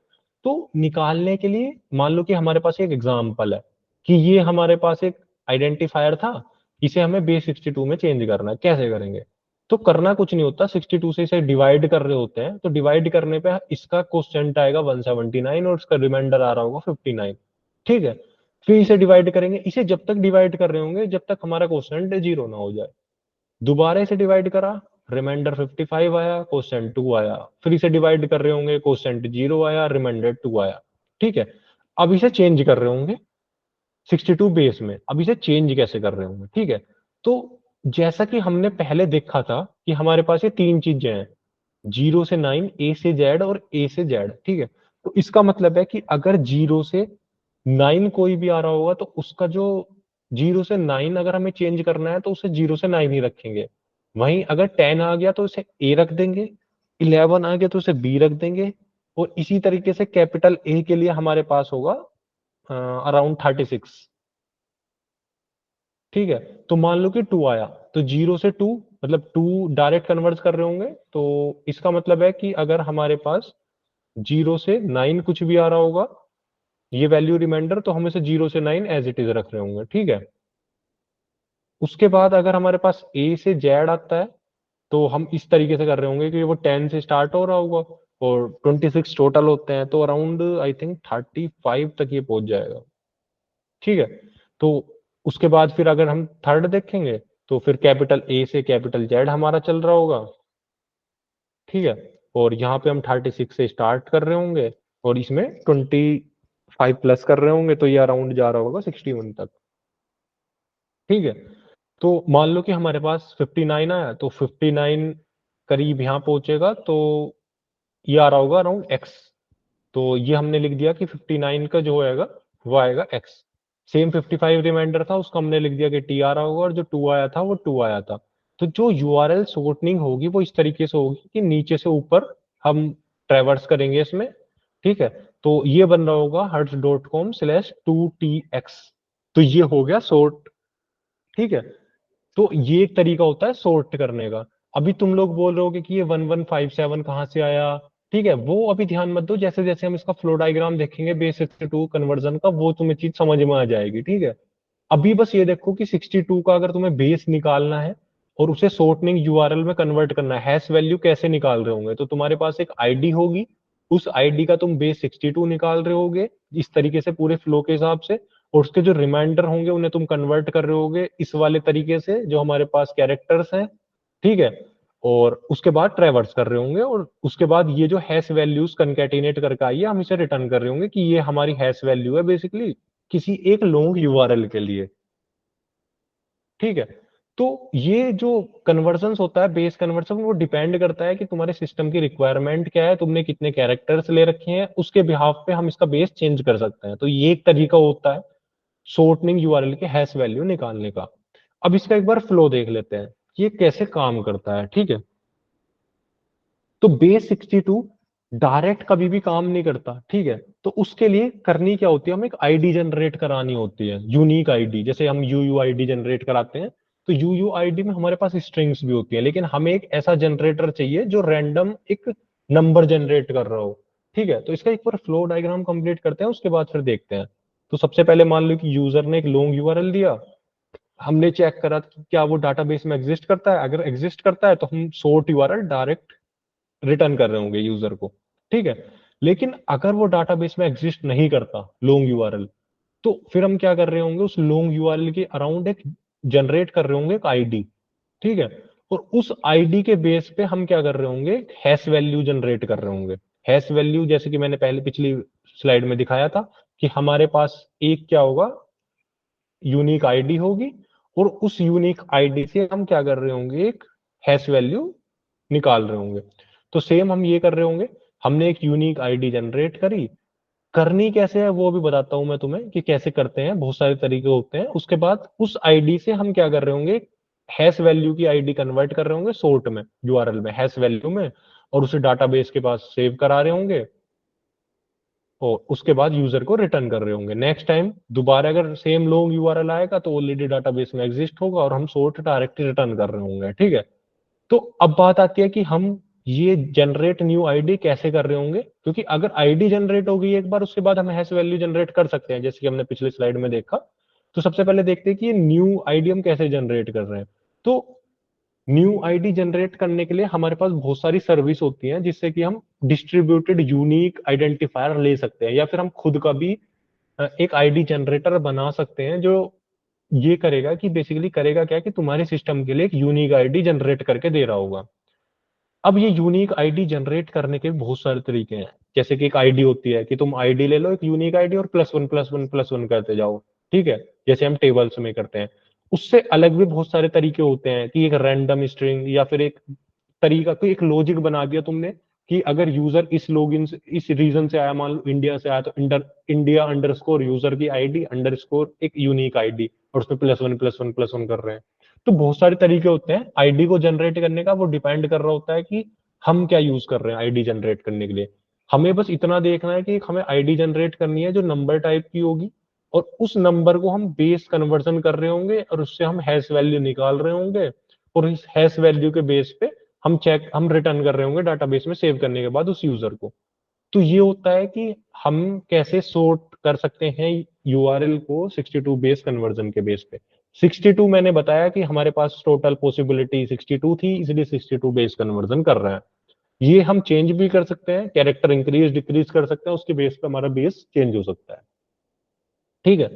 तो निकालने के लिए मान लो कि हमारे पास एक एग्जांपल है कि ये हमारे पास एक आइडेंटिफायर था, इसे हमें बेस 62 में चेंज करना है। कैसे करेंगे? तो करना कुछ नहीं होता, 62 से इसे डिवाइड कर रहे होते हैं, तो डिवाइड करने पे इसका कोसेंट आएगा 179 और इसका रिमाइंडर आ रहा होगा 59। ठीक है। फिर इसे डिवाइड करेंगे, इसे जब तक डिवाइड कर रहे होंगे जब तक हमारा क्वेश्चन जीरो ना हो जाए। दोबारा इसे डिवाइड करा, रिमाइंडर 55 आया, क्वेश्चन 2 आया। फिर इसे डिवाइड कर रहे होंगे, क्वेश्चन 0 आया, रिमाइंडर 2 आया। ठीक है। अब इसे चेंज कर रहे होंगे 62 बेस में। अब इसे चेंज कैसे कर रहे होंगे? ठीक है। तो जैसा कि हमने पहले देखा था कि हमारे पास ये तीन चीजें हैं, 0 से 9, A से Z और A से Z। ठीक है। तो इसका मतलब है कि अगर 0 से 9 कोई भी आ रहा होगा तो उसका जो 0 से 9 अगर हमें चेंज करना है तो उसे 0 से 9 ही रखेंगे। वहीं अगर 10 आ गया तो उसे ए रख देंगे, 11 आ गया तो उसे बी रख देंगे, और इसी तरीके से कैपिटल ए के लिए हमारे पास होगा अराउंड 36। ठीक है। तो मान लो कि 2 आया, तो 0 से 2 मतलब 2 डायरेक्ट कन्वर्ट कर रहे होंगे। तो इसका मतलब है कि अगर हमारे पास जीरो से 9 कुछ भी आ रहा होगा, ये वैल्यू रिमाइंडर, तो हम इसे 0 से 9 एज इट इज रख रहे होंगे, ठीक है। उसके बाद अगर हमारे पास ए से जेड आता है, तो हम इस तरीके से कर रहे होंगे कि वो 10 से स्टार्ट हो रहा होगा और 26 टोटल होते हैं, तो अराउंड आई थिंक 35 तक ये पहुंच जाएगा, ठीक है। तो उसके बाद फिर अगर हम थर्ड देखेंगे, तो फिर कैपिटल ए से कैपिटल जेड हमारा चल रहा होगा, ठीक है। और यहाँ पे हम 36 से स्टार्ट कर रहे होंगे और इसमें 25 प्लस कर रहे होंगे, तो ये अराउंड जा रहा होगा 61 तक, ठीक है। तो मान लो कि हमारे पास 59 आया, तो 59 करीब यहाँ पहुंचेगा, तो ये आ रहा होगा अराउंड एक्स। तो ये हमने लिख दिया कि 59 का जो आएगा वो आएगा एक्स। सेम 55 रिमाइंडर था, उसका हमने लिख दिया कि टी आ रहा होगा, और जो टू आया था वो टू आया था। तो जो यूआरएल शॉर्टनिंग होगी वो इस तरीके से होगी कि नीचे से ऊपर हम ट्रेवर्स करेंगे इसमें, ठीक है। तो ये बन रहा होगा hertz.com/2tx। तो ये हो गया सॉर्ट, ठीक है। तो ये एक तरीका होता है सॉर्ट करने का। अभी तुम लोग बोल रहे होगे कि ये 1157 कहाँ से आया, ठीक है। वो अभी ध्यान मत दो, जैसे जैसे हम इसका फ्लो डायग्राम देखेंगे बेस 62 कन्वर्जन का, वो तुम्हें चीज समझ में आ जाएगी, ठीक है। अभी बस ये देखो कि 62 का अगर तुम्हें बेस निकालना है और उसे शॉर्टनिंग यूआरएल में कन्वर्ट करना है, हैश वैल्यू कैसे निकाल रहे होंगे, तो तुम्हारे पास एक आईडी होगी, उस आईडी का तुम बेस 62 निकाल रहे होगे इस तरीके से पूरे फ्लो के हिसाब से, और उसके जो रिमाइंडर होंगे उन्हें तुम कन्वर्ट कर रहे होगे इस वाले तरीके से जो हमारे पास कैरेक्टर्स हैं, ठीक है। और उसके बाद ट्रेवर्स कर रहे होंगे, और उसके बाद ये जो हैश वैल्यूज कंकैटिनेट करके आई है, हम इसे रिटर्न कर रहे होंगे कि ये हमारी हैश वैल्यू है बेसिकली किसी एक लॉन्ग यूआरएल के लिए, ठीक है। तो ये जो कन्वर्जन होता है बेस कन्वर्जन, वो डिपेंड करता है कि तुम्हारे सिस्टम की रिक्वायरमेंट क्या है, तुमने कितने कैरेक्टर्स ले रखे हैं, उसके बिहाफ पे हम इसका बेस चेंज कर सकते हैं। तो ये एक तरीका होता है शॉर्टनिंग यूआरएल के हैश वैल्यू निकालने का। अब इसका एक बार फ्लो देख लेते हैं कि ये कैसे काम करता है, ठीक है। तो बेस 62 डायरेक्ट कभी भी काम नहीं करता, ठीक है। तो उसके लिए करनी क्या होती है, हमें एक आईडी जनरेट करानी होती है, यूनिक आईडी, जैसे हम यूयूआईडी जनरेट कराते हैं। तो यूयूआईडी में हमारे पास स्ट्रिंग्स भी होती है, लेकिन हमें एक ऐसा जनरेटर चाहिए जो रैंडम एक नंबर जनरेट कर रहा हो, ठीक है। तो इसका एक बार फ्लो डायग्राम कंप्लीट करते हैं, उसके बाद फिर देखते हैं। तो सबसे पहले मान लो कि यूजर ने एक लॉन्ग यूआरएल दिया, हमने चेक करा कि क्या वो डाटाबेस में एग्जिस्ट करता है, अगर एग्जिस्ट करता है तो हम सोर्ट यूआरएल डायरेक्ट रिटर्न कर रहे होंगे यूजर को, ठीक है। लेकिन अगर वो डाटाबेस में एग्जिस्ट नहीं करता लॉन्ग यूआरएल, तो फिर हम क्या कर रहे होंगे, उस लॉन्ग यूआरएल के अराउंड एक जनरेट कर रहे होंगे एक आईडी, ठीक है। और उस आईडी के बेस पे हम क्या कर रहे होंगे, हैश वैल्यू जनरेट कर रहे होंगे। हैश वैल्यू जैसे कि मैंने पहले पिछली स्लाइड में दिखाया था कि हमारे पास एक क्या होगा, यूनिक आईडी होगी, और उस यूनिक आईडी से हम क्या कर रहे होंगे, एक हैश वैल्यू निकाल रहे होंगे। तो सेम हम ये कर रहे होंगे, हमने एक यूनिक आईडी जनरेट करी, करनी कैसे है वो भी बताता हूं मैं तुम्हें कि कैसे करते हैं, बहुत सारे तरीके होते हैं। उसके बाद उस आईडी से हम क्या कर रहे होंगे, हैश वैल्यू की आईडी कन्वर्ट कर रहे होंगे सोर्ट में, यूआरएल में, हैश वैल्यू में, और उसे डाटाबेस के पास सेव करा रहे होंगे, और उसके बाद यूजर को रिटर्न कर रहे होंगे। नेक्स्ट टाइम दोबारा अगर सेम लॉन्ग यूआरएल आएगा तो ऑलरेडी डाटाबेस में एग्जिस्ट होगा और हम सोर्ट डायरेक्टली रिटर्न कर रहे होंगे, ठीक है। तो अब बात आती है कि हम ये जनरेट न्यू आईडी कैसे कर रहे होंगे, क्योंकि अगर आईडी जनरेट हो गई एक बार, उसके बाद हम हैश वैल्यू जनरेट कर सकते हैं, जैसे कि हमने पिछले स्लाइड में देखा। तो सबसे पहले देखते हैं कि ये न्यू आईडी हम कैसे जनरेट कर रहे हैं। तो न्यू आईडी जनरेट करने के लिए हमारे पास बहुत सारी सर्विस होती हैं, जिससे कि हम डिस्ट्रीब्यूटेड यूनिक आइडेंटिफायर ले सकते हैं, या फिर हम खुद का भी एक आईडी जनरेटर बना सकते हैं, जो ये करेगा कि बेसिकली करेगा क्या कि तुम्हारे सिस्टम के लिए एक यूनिक आईडी जनरेट करके दे रहा होगा। अब ये यूनिक आईडी जनरेट करने के बहुत सारे तरीके हैं। जैसे कि एक आईडी होती है कि तुम आईडी ले लो, एक यूनिक आईडी, और +1 +1 +1 करते जाओ, ठीक है, जैसे हम टेबल्स में करते हैं। उससे अलग भी बहुत सारे तरीके होते हैं कि एक रैंडम स्ट्रिंग, या फिर एक तरीका, कोई एक लॉजिक बना दिया तुमने कि अगर यूजर इस लॉगिन से इस रीजन से आया, मान लो इंडिया से आया, तो इंडिया अंडरस्कोर यूजर की आईडी अंडरस्कोर एक यूनिक आईडी, और उसमें +1 +1 +1 कर रहे हैं। तो बहुत सारे तरीके होते हैं आईडी को जनरेट करने का, वो डिपेंड कर रहा होता है कि हम क्या यूज कर रहे हैं आईडी जनरेट करने के लिए। हमें बस इतना देखना है कि हमें आईडी जनरेट करनी है जो नंबर टाइप की होगी, और उस नंबर को हम बेस कन्वर्जन कर रहे होंगे, और उससे हम हैश वैल्यू निकाल रहे होंगे, और इस हैश वैल्यू के बेस पे हम रिटर्न कर रहे होंगे डाटाबेस में सेव करने के बाद उस यूजर को। तो ये होता है कि हम कैसे सॉर्ट कर सकते हैं यूआरएल को 62 बेस कन्वर्जन के बेस पे। 62 मैंने बताया कि हमारे पास टोटल पॉसिबिलिटी 62 थी, इसलिए 62 बेस कन्वर्जन कर रहे हैं। ये हम चेंज भी कर सकते हैं, कैरेक्टर इंक्रीज डिक्रीज कर सकते हैं, उसके बेस पे हमारा बेस चेंज हो सकता है। ठीक है,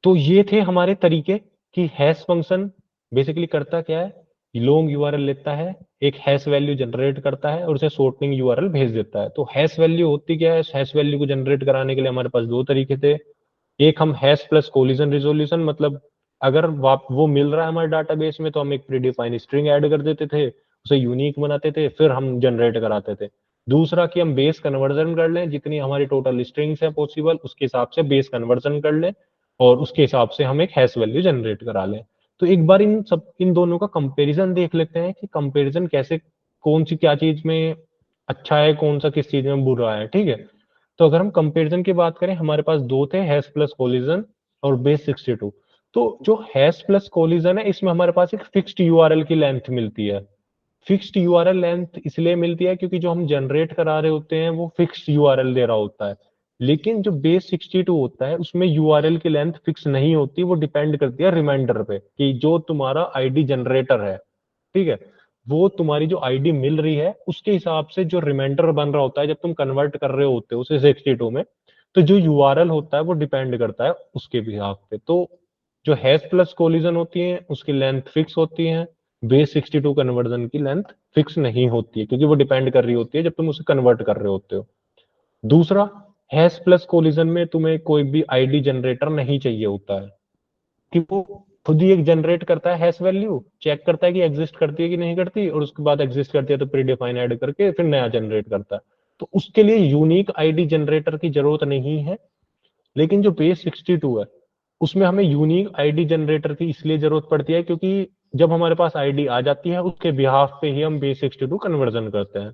तो ये थे हमारे तरीके कि हैश फंक्शन बेसिकली करता क्या है, लॉन्ग यूआरएल लेता है, एक हैश वैल्यू जनरेट करता है और उसे सॉर्टिंग यूआरएल भेज देता है। तो हैश वैल्यू होती क्या है, हैश वैल्यू को जनरेट कराने के लिए हमारे पास दो तरीके थे। एक हम हैश प्लस कोलिजन रिजोल्यूशन, मतलब अगर वो मिल रहा है हमारे डाटाबेस में तो हम एक प्रीडिफाइंड स्ट्रिंग ऐड कर देते थे, उसे यूनिक बनाते थे, फिर हम जनरेट कराते थे। दूसरा कि हम बेस कन्वर्जन कर लें, जितनी हमारी टोटल स्ट्रिंग्स है पॉसिबल उसके हिसाब से बेस कन्वर्जन कर लें और उसके हिसाब से हम एक हैश वैल्यू जनरेट करा लें। तो एक बार इन दोनों का कंपैरिजन देख लेते हैं कि कंपैरिजन कैसे, कौन सी क्या चीज में अच्छा है, कौन सा किस चीज में बुरा है। ठीक है, तो अगर हम कंपैरिजन की बात करें, हमारे पास दो थे, हैश प्लस कोलिजन और बेस 62। तो जो हैश प्लस कोलिजन है इसमें हमारे पास एक फिक्स्ड यूआरएल की लेंथ मिलती है। फिक्स्ड यूआरएल लेंथ इसलिए मिलती है क्योंकि जो हम जनरेट करा रहे होते हैं वो फिक्स्ड यूआरएल दे रहा होता है। लेकिन जो बेस 62 होता है उसमें यूआरएल की लेंथ फिक्स नहीं होती, वो डिपेंड करती है रिमाइंडर पे कि जो तुम्हारा आईडी जनरेटर है, ठीक है, वो तुम्हारी जो आईडी मिल रही है उसके हिसाब से जो रिमाइंडर बन रहा होता है जब तुम कन्वर्ट कर रहे होते हो उसे 62 में, तो जो यूआरएल होता है वो डिपेंड करता है उसके बिहाफ पे। तो जो हैश प्लस कोलिजन होती है उसकी लेंथ फिक्स होती है, बेस 62 कन्वर्जन की लेंथ फिक्स नहीं होती है क्योंकि वो डिपेंड कर रही होती है जब तुम उसे कन्वर्ट कर रहे होते हो। दूसरा, हैश प्लस कोलिजन में तुम्हें कोई भी आईडी जनरेटर नहीं चाहिए होता है, कि वो खुद ही एक जनरेट करता है हैश वैल्यू, चेक करता है कि एग्जिस्ट करती है कि नहीं करती, और उसके बाद एग्जिस्ट करती है तो प्री डिफाइन ऐड करके फिर नया जनरेट करता है। तो उसके लिए यूनिक आईडी जनरेटर की जरूरत नहीं है। लेकिन जो बेस 62 है उसमें हमें यूनिक आईडी जनरेटर की इसलिए जरूरत पड़ती है क्योंकि जब हमारे पास आईडी आ जाती है उसके बिहाफ पे ही हम बेस 62 कन्वर्जन करते हैं।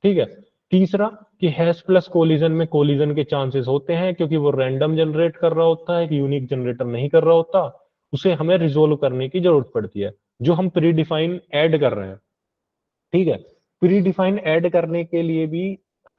ठीक है, तीसरा कि हैश प्लस कोलिजन में कोलिजन के चांसेस होते हैं क्योंकि वो रैंडम जनरेट कर रहा होता है, यूनिक जनरेटर नहीं कर रहा होता, उसे हमें रिजोल्व करने की जरूरत पड़ती है जो हम प्री डिफाइन ऐड कर रहे हैं। ठीक है, प्री डिफाइन ऐड करने के लिए भी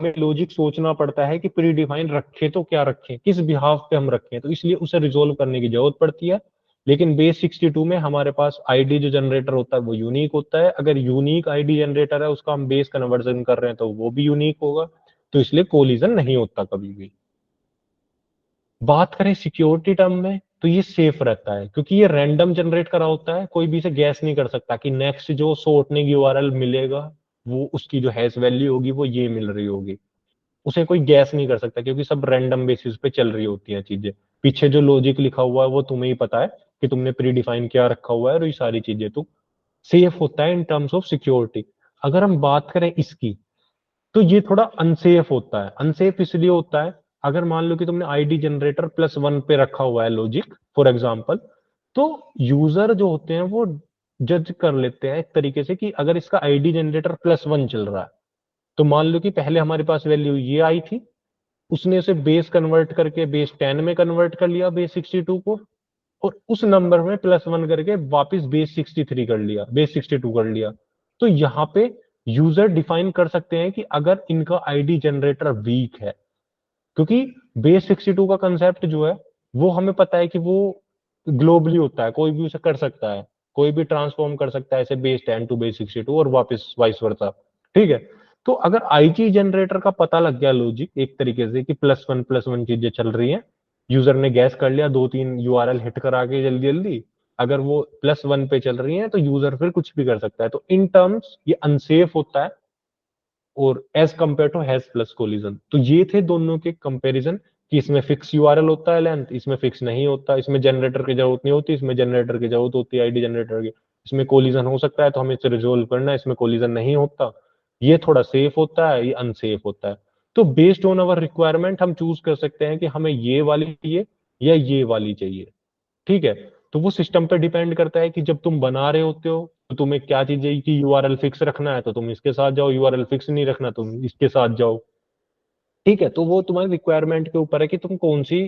हमें लॉजिक सोचना पड़ता है कि प्री डिफाइन रखे तो क्या रखें, किस बिहाफ पे हम रखें, तो इसलिए उसे रिजोल्व करने की जरूरत पड़ती है। लेकिन बेस 62 में हमारे पास आईडी जो जनरेटर होता है वो यूनिक होता है, अगर यूनिक आईडी जनरेटर है उसका हम बेस कन्वर्जन कर रहे हैं तो वो भी यूनिक होगा, तो इसलिए कोलिजन नहीं होता कभी भी। बात करें सिक्योरिटी टर्म में तो ये सेफ रहता है क्योंकि ये रैंडम जनरेट करा होता है, कोई भी इसे गैस नहीं कर सकता कि नेक्स्ट जो सॉर्टनिंग यूआरएल मिलेगा वो उसकी जो हैश वैल्यू होगी वो ये मिल रही होगी, उसे कोई गैस नहीं कर सकता क्योंकि सब रैंडम बेसिस पे चल रही होती हैं चीजें। पीछे जो लॉजिक लिखा हुआ है वो तुम्हें ही पता है कि तुमने प्री डिफाइन क्या रखा हुआ है, और ये सारी चीजें तो सेफ होता है इन टर्म्स ऑफ सिक्योरिटी। अगर हम बात करें इसकी, तो ये थोड़ा अनसेफ होता है। अनसेफ इसलिए होता है, अगर मान लो कि तुमने आईडी जनरेटर +1 पे रखा हुआ है लॉजिक फॉर एग्जांपल, तो यूजर जो होते हैं वो जज कर लेते हैं एक तरीके से कि अगर इसका आईडी जनरेटर +1 चल रहा है, तो मान लो कि पहले हमारे पास वैल्यू ये आई थी, उसने उसे बेस कन्वर्ट करके बेस 10 में कन्वर्ट कर लिया बेस 62 को, और उस नंबर में +1 करके वापस बेस 63 कर लिया, बेस 62 कर लिया। तो यहाँ पे यूजर डिफाइन कर सकते हैं कि अगर इनका आईडी जनरेटर वीक है, क्योंकि बेस 62 का कंसेप्ट जो है वो हमें पता है कि वो ग्लोबली होता है, कोई भी उसे कर सकता है, कोई भी ट्रांसफॉर्म कर सकता है ऐसे बेस 10 टू बेस 62 और वापस वाइस वर्सा। ठीक है, तो अगर आईजी जनरेटर का पता लग गया लॉजिक एक तरीके से कि +1 +1 चीजें चल रही हैं, यूजर ने गैस कर लिया 2-3 यूआरएल हिट करा के जल्दी जल्दी, अगर वो +1 पे चल रही है तो यूजर फिर कुछ भी कर सकता है। तो इन टर्म्स ये अनसेफ होता है और as compare to hash plus collision. तो ये थे दोनों के कंपैरिजन कि इसमें फिक्स यूआरएल होता है लेंथ, इसमें फिक्स नहीं होता, इसमें जनरेटर की जरूरत नहीं होती, इसमें जनरेटर की जरूरत होती है आईडी जनरेटर की। इसमें कोलिजन हो सकता है तो हमें इसे रिजोल्व करना है, इसमें कोलिजन नहीं होता, ये थोड़ा सेफ होता है, ये अनसेफ होता है। तो बेस्ड ऑन अवर रिक्वायरमेंट हम चूज कर सकते हैं कि हमें ये वाली चाहिए या ये वाली चाहिए। ठीक है, तो वो सिस्टम पे डिपेंड करता है कि जब तुम बना रहे होते हो तो तुम्हें क्या चीजें कि यूआरएल फिक्स रखना है तो तुम इसके साथ जाओ, यूआरएल फिक्स नहीं रखना तुम इसके साथ जाओ। ठीक है, तो वो तुम्हारी रिक्वायरमेंट के ऊपर है कि तुम कौन सी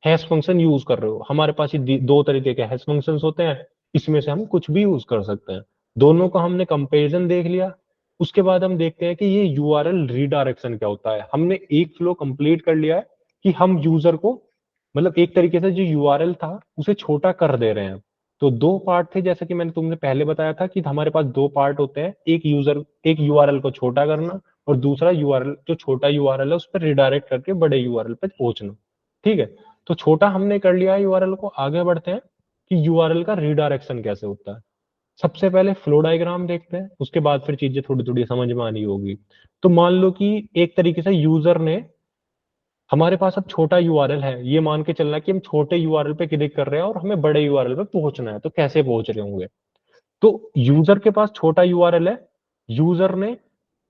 हैश फंक्शन यूज कर रहे हो। हमारे पास ये दो तरीके के हैश फंक्शंस होते हैं, इसमें से हम कुछ भी यूज कर सकते हैं। दोनों का हमने कंपैरिजन देख लिया, उसके बाद हम देखते हैं कि ये यूआरएल रीडायरेक्शन क्या होता है। हमने एक फ्लो कंप्लीट कर लिया है कि हम यूजर को मतलब एक तरीके से जो यूआरएल था उसे छोटा कर दे रहे हैं। तो दो पार्ट थे, जैसे कि मैंने तुमने पहले बताया था कि हमारे पास दो पार्ट होते हैं, एक यूआरएल को छोटा करना और दूसरा यूआरएल जो छोटा यूआरएल है उस पर रिडायरेक्ट करके बड़े यूआरएल पे पहुंचना। ठीक है, तो छोटा हमने कर लिया है यूआरएल को, आगे बढ़ते हैं कि यूआरएल का रीडायरेक्शन कैसे होता है। सबसे पहले फ्लो डायग्राम देखते हैं, उसके बाद फिर चीजें थोड़ी थोड़ी समझ में आनी होगी। तो मान लो कि एक तरीके से यूजर ने, हमारे पास अब छोटा यूआरएल है, ये मान के चलना है कि हम छोटे यूआरएल पे क्लिक कर रहे हैं और हमें बड़े यूआरएल पे पहुंचना है, तो कैसे पहुंच रहे होंगे। तो यूजर के पास छोटा यूआरएल है, यूजर ने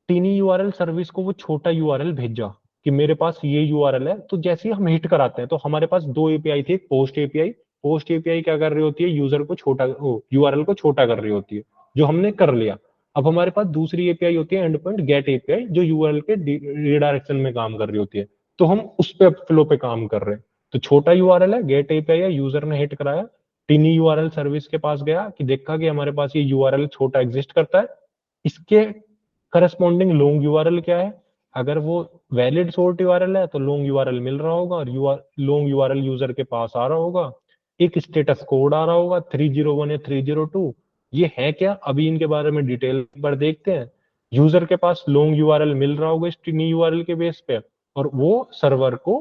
टीनी यूआरएल सर्विस को वो छोटा यूआरएल भेजा कि मेरे पास ये यूआरएल है। तो जैसे ही हम हिट कराते हैं तो हमारे पास दो एपीआई थी, एक पोस्ट एपीआई। पोस्ट एपीआई क्या कर रही होती है, यूजर को छोटा यूआरएल को छोटा कर रही होती है, जो हमने कर लिया। अब हमारे पास दूसरी एपीआई होती है एंड पॉइंट गेट एपीआई, जो यूआरएल के रिडायरेक्शन में काम कर रही होती है। तो हम उस पे फ्लो पे काम कर रहे हैं। तो छोटा यूआरएल है, गेट एपीआई है, यूजर ने हिट कराया, टीनी यूआरएल सर्विस के पास गया कि देखा कि हमारे पास ये यूआरएल छोटा एग्जिस्ट करता है, इसके करस्पॉन्डिंग लॉन्ग यूआरएल क्या है। अगर वो वैलिड सोर्ट यूआरएल है तो लॉन्ग यूआरएल मिल रहा होगा और लॉन्ग यूआरएल यूजर के पास आ रहा होगा। एक स्टेटस कोड आ रहा होगा 301 या 302। ये है क्या, अभी इनके बारे में डिटेल पर देखते हैं। यूजर के पास लॉन्ग यूआरएल मिल रहा होगा स्ट्रिंग यूआरएल के बेस पे, और वो सर्वर को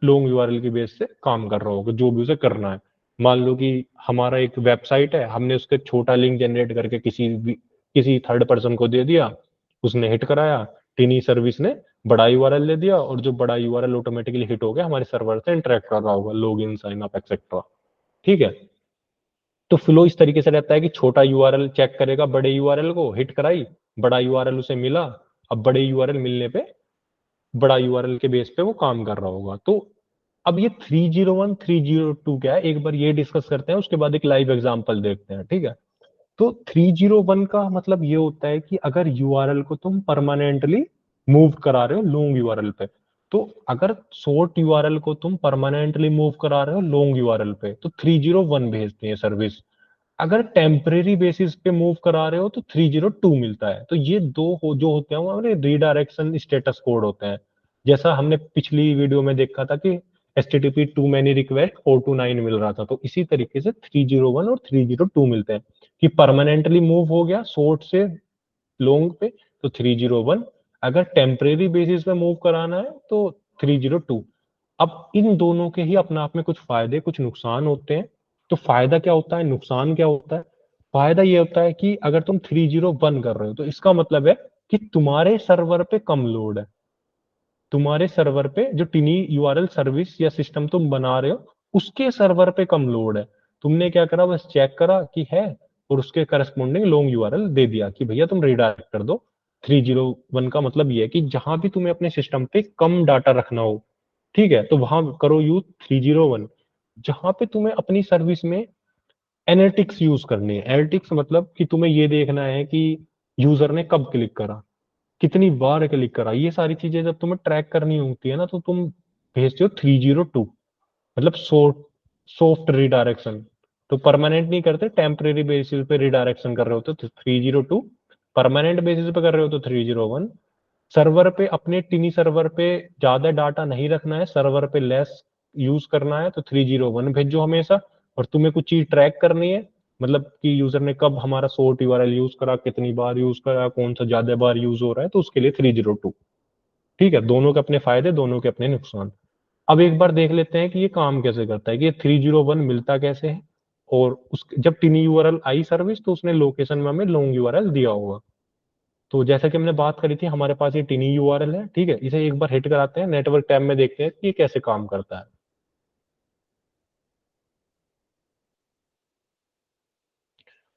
लॉन्ग यूआरएल के बेस से काम कर रहा होगा जो भी उसे करना है। मान लो कि हमारा एक वेबसाइट है, हमने उसके छोटा लिंक जनरेट करके किसी थर्ड पर्सन को दे दिया, उसने हिट कराया, टिनी सर्विस ने बड़ा यूआरएल ले दिया और जो बड़ा यूआरएल ऑटोमेटिकली हिट हो गया हमारे सर्वर से इंटरेक्ट कर रहा होगा, log in sign up etcetera. ठीक है, तो फ्लो इस तरीके से रहता है कि छोटा यूआरएल चेक करेगा बड़े यूआरएल को, हिट कराई, बड़ा यूआरएल उसे मिला। अब बड़े यूआरएल मिलने पे बड़ा यूआरएल के बेस पे वो काम कर रहा होगा। तो अब ये 301 302 क्या है, एक बार ये डिस्कस करते हैं, उसके बाद एक लाइव एग्जांपल देखते हैं। ठीक है, तो 301 का मतलब ये होता है कि अगर यूआरएल को तुम परमानेंटली मूव करा रहे हो लॉन्ग यूआरएल पे, तो अगर शॉर्ट यूआरएल को तुम परमानेंटली मूव करा रहे हो लॉन्ग यूआरएल पे तो 301 भेजती है सर्विस। अगर टेम्परेरी बेसिस पे मूव करा रहे हो तो 302 मिलता है। तो ये जो होते हैं वो हमारे रीडायरेक्शन स्टेटस कोड होते हैं। जैसा हमने पिछली वीडियो में देखा था कि HTTP टू मैनी रिक्वेस्ट 429 मिल रहा था, तो इसी तरीके से 301 और 302 मिलते हैं कि परमानेंटली मूव हो गया शॉर्ट से लॉन्ग पे तो 301, अगर टेम्परेरी बेसिस पे मूव कराना है तो 302। अब इन दोनों के ही अपने आप में कुछ फायदे कुछ नुकसान होते हैं। तो फायदा क्या होता है, नुकसान क्या होता है। फायदा ये होता है कि अगर तुम 301 कर रहे हो तो इसका मतलब है कि तुम्हारे सर्वर पे कम लोड है, तुम्हारे सर्वर पे जो टिनी यूआरएल सर्विस या सिस्टम तुम बना रहे हो उसके सर्वर पे कम लोड है। तुमने क्या करा, बस चेक करा कि है और उसके करस्पॉन्डिंग लॉन्ग यूआरएल दे दिया कि भैया तुम रिडायरेक्ट कर दो। 301 का मतलब ये है कि जहां भी तुम्हें अपने सिस्टम पे कम डाटा रखना हो, ठीक है, तो वहां करो यूज 301। जहां पे तुम्हें अपनी सर्विस में एनालिटिक्स यूज करनी है, एनालिटिक्स मतलब कि तुम्हें ये देखना है कि यूजर ने कब क्लिक करा, कितनी बार क्लिक करा, ये सारी चीजें जब तुम्हें ट्रैक करनी होती है ना तो तुम भेजते हो 302। मतलब सॉफ्ट रिडायरेक्शन, तो परमानेंट नहीं करते, टेम्परेरी बेसिस पे रिडायरेक्शन कर रहे हो तो 302, परमानेंट बेसिस पे कर रहे हो तो 301। सर्वर पे अपने टिनी सर्वर पे ज्यादा डाटा नहीं रखना है, सर्वर पे लेस यूज करना है तो 301 भेजो हमेशा। और तुम्हें कुछ चीज ट्रैक करनी है, मतलब कि यूजर ने कब हमारा सोर्ट यूआरएल यूज करा, कितनी बार यूज करा, कौन सा ज्यादा बार यूज हो रहा है, तो उसके लिए 302। ठीक है, दोनों के अपने फायदे दोनों के अपने नुकसान। अब एक बार देख लेते हैं कि ये काम कैसे करता है, कि ये 301 मिलता कैसे है। और उस जब टिनी यूआरएल आई सर्विस तो उसने लोकेशन में हमें लॉन्ग यूआरएल दिया होगा। तो जैसा कि हमने बात करी थी हमारे पास ये टिनी यूआरएल है, ठीक है, इसे एक बार हिट कराते हैं, नेटवर्क टैब में देखते हैं कि ये कैसे काम करता है।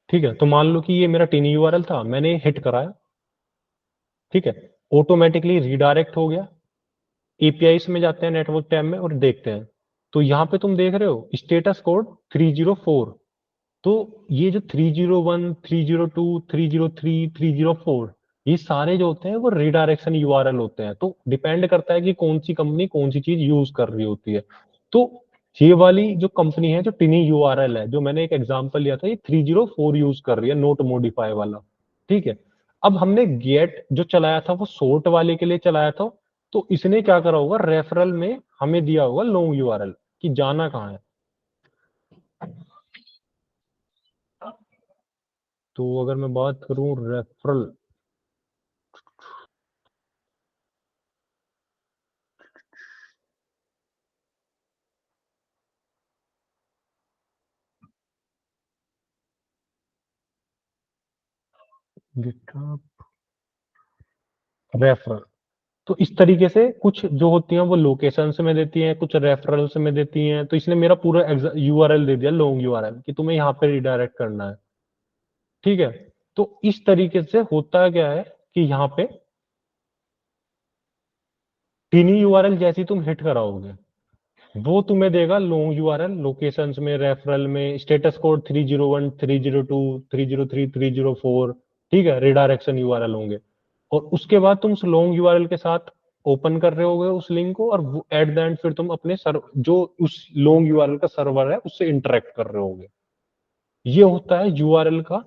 ठीक है, तो मान लो कि ये मेरा टिनी यूआरएल था, मैंने हिट कराया, ठीक है, ऑटोमेटिकली रिडायरेक्ट हो गया। एपीआई में जाते हैं नेटवर्क टैब में और देखते हैं, तो यहाँ पे तुम देख रहे हो स्टेटस कोड 304। तो ये जो 301 302 303 304, ये सारे जो होते हैं वो रिडायरेक्शन यूआरएल होते हैं। तो डिपेंड करता है कि कौन सी कंपनी कौन सी चीज यूज कर रही होती है। तो ये वाली जो कंपनी है जो टिनी यूआरएल है, जो मैंने एक एग्जांपल लिया था, ये 304 यूज कर रही है, नोट मॉडिफाई वाला। ठीक है, अब हमने गेट जो चलाया था वो सोर्ट वाले के लिए चलाया था, तो इसने क्या करा होगा, रेफरल में हमें दिया होगा लॉन्ग यूआरएल कि जाना कहाँ है। तो अगर मैं बात करूं रेफरल, गिटहब रेफरल, तो इस तरीके से कुछ जो होती हैं वो लोकेशंस में देती हैं, कुछ रेफरल्स में देती हैं। तो इसने मेरा पूरा यूआरएल दे दिया, लॉन्ग यूआरएल, कि तुम्हें यहाँ पे रिडायरेक्ट करना है। ठीक है, तो इस तरीके से होता क्या है कि यहाँ पे टिनी यूआरएल जैसी तुम हिट कराओगे, वो तुम्हें देगा लॉन्ग यूआरएल लोकेशंस में, रेफरल में, स्टेटस कोड 301, 302, 303, 304। ठीक है, रिडायरेक्शन यूआरएल होंगे। और उसके बाद तुम उस लॉन्ग यूआरएल के साथ ओपन कर रहे होगे उस लिंक को, और एट द एंड फिर तुम अपने जो उस लॉन्ग यूआरएल का सर्वर है उससे इंटरेक्ट कर रहे होगे। ये होता है यूआरएल का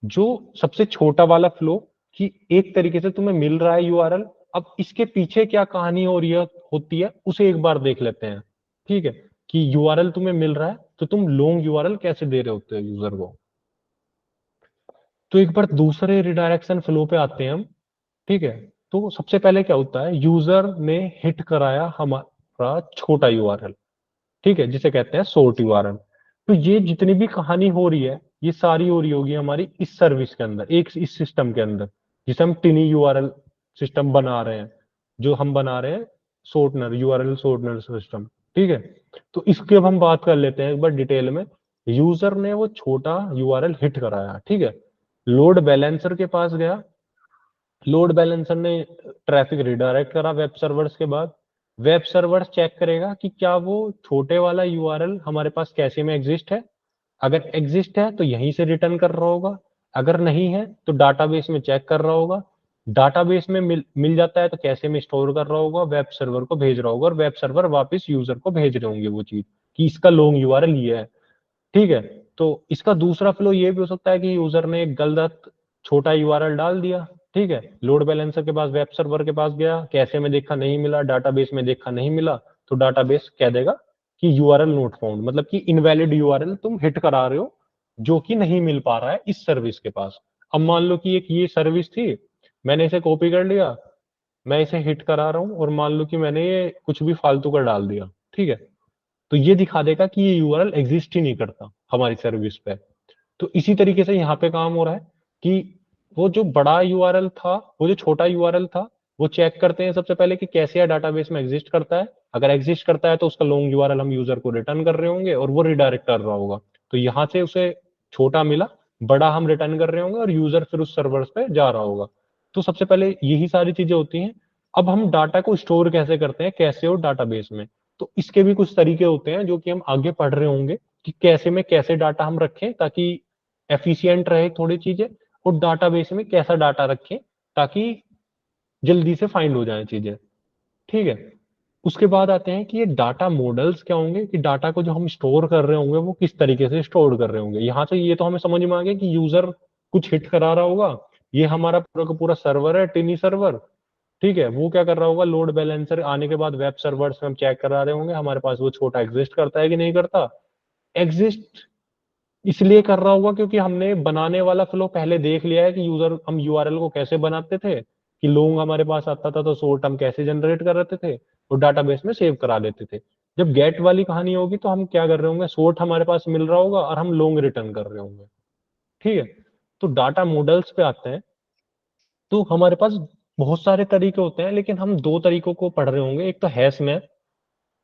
जो सबसे छोटा वाला फ्लो, कि एक तरीके से तुम्हें मिल रहा है यूआरएल। अब इसके पीछे क्या कहानी हो रही है होती है उसे एक बार देख लेते हैं। ठीक है, कि यूआरएल तुम्हें मिल रहा है तो तुम लॉन्ग यूआरएल कैसे दे रहे होते हो यूजर को। तो एक बार दूसरे रिडायरेक्शन फ्लो पे आते हैं हम। ठीक है, तो सबसे पहले क्या होता है, यूजर ने हिट कराया हमारा छोटा यूआरएल, ठीक है, जिसे कहते हैं सोर्ट यूआरएल। तो ये जितनी भी कहानी हो रही है ये सारी हो रही होगी हमारी इस सर्विस के अंदर, एक इस सिस्टम के अंदर, जिसे हम टिनी यूआरएल सिस्टम बना रहे हैं, जो हम बना रहे हैं सोर्टनर यूआरएल सोर्टनर सिस्टम। ठीक है, तो इसकी अब हम बात कर लेते हैं एक बार डिटेल में। यूजर ने वो छोटा यूआरएल हिट कराया, ठीक है, लोड बैलेंसर के पास गया, लोड बैलेंसर ने ट्रैफिक रिडायरेक्ट करा वेब सर्वर्स के बाद। वेब सर्वर्स चेक करेगा कि क्या वो छोटे वाला यूआरएल हमारे पास कैशे में एग्जिस्ट है। अगर एग्जिस्ट है तो यहीं से रिटर्न कर रहा होगा, अगर नहीं है तो डाटाबेस में चेक कर रहा होगा। डाटाबेस में मिल जाता है तो कैशे में स्टोर कर रहा होगा, वेब सर्वर को भेज रहा होगा, और वेब सर्वर वापस यूजर को भेज रहे होंगे वो चीज, कि इसका लॉन्ग यूआरएल ये है। ठीक है, तो इसका दूसरा फ्लो ये भी हो सकता है कि यूजर ने एक गलत छोटा यूआरएल डाल दिया। ठीक है, लोड बैलेंसर के पास, वेब सर्वर के पास गया, कैशे में देखा नहीं मिला, डाटाबेस में देखा नहीं मिला, तो डाटाबेस कह देगा कि यूआरएल नॉट फाउंड, मतलब कि इनवैलिड यूआरएल तुम हिट करा रहे हो, जो कि नहीं मिल पा रहा है इस सर्विस के पास। अब मान लो कि एक ये सर्विस थी, मैंने इसे कॉपी कर लिया, मैं इसे हिट करा रहा हूँ, और मान लो कि मैंने ये कुछ भी फालतू का डाल दिया। ठीक है, तो ये दिखा देगा कि ये यूआरएल एग्जिस्ट ही नहीं करता हमारी सर्विस पे। तो इसी तरीके से यहाँ पे काम हो रहा है कि वो जो बड़ा यूआरएल था, वो जो छोटा यूआरएल था, वो चेक करते हैं सबसे पहले कि कैसे या डाटाबेस में एग्जिस्ट करता है। अगर एग्जिस्ट करता है तो उसका लॉन्ग यूआरएल हम यूजर को रिटर्न कर रहे होंगे और वो रिडायरेक्ट कर रहा होगा। तो यहाँ से उसे छोटा मिला, बड़ा हम रिटर्न कर रहे होंगे, और यूजर फिर उस सर्वर पे जा रहा होगा। तो सबसे पहले यही सारी चीजें होती हैं। अब हम डाटा को स्टोर कैसे करते हैं, कैसे और डाटाबेस में, तो इसके भी कुछ तरीके होते हैं जो कि हम आगे पढ़ रहे होंगे, कि कैसे में कैसे डाटा हम रखें ताकि एफिशिएंट रहे थोड़ी चीजें, और डाटाबेस में कैसा डाटा रखें ताकि जल्दी से फाइंड हो जाए चीजें। ठीक है, उसके बाद आते हैं कि ये डाटा मॉडल्स क्या होंगे, कि डाटा को जो हम स्टोर कर रहे होंगे वो किस तरीके से स्टोर कर रहे होंगे। यहाँ से ये तो हमें समझ में आ गया कि यूजर कुछ हिट करा रहा होगा, ये हमारा पूरा का पूरा सर्वर है, टिनी सर्वर। ठीक है, वो क्या कर रहा होगा, लोड बैलेंसर आने के बाद वेब सर्वर्स में हम चेक करा रहे होंगे हमारे पास वो छोटा एग्जिस्ट करता है कि नहीं करता। एग्जिस्ट इसलिए कर रहा होगा क्योंकि हमने बनाने वाला फ्लो पहले देख लिया है, कि यूजर हम यूआरएल को कैसे बनाते थे, कि लॉन्ग हमारे पास आता था तो सोर्ट हम कैसे जनरेट कर रहे थे और डाटाबेस में सेव करा लेते थे। जब गेट वाली कहानी होगी तो हम क्या कर रहे होंगे, सोर्ट हमारे पास मिल रहा होगा और हम लॉन्ग रिटर्न कर रहे होंगे। ठीक है, तो डाटा मॉडल्स पे आते हैं। तो हमारे पास बहुत सारे तरीके होते हैं, लेकिन हम दो तरीकों को पढ़ रहे होंगे, एक तो हैश मैप,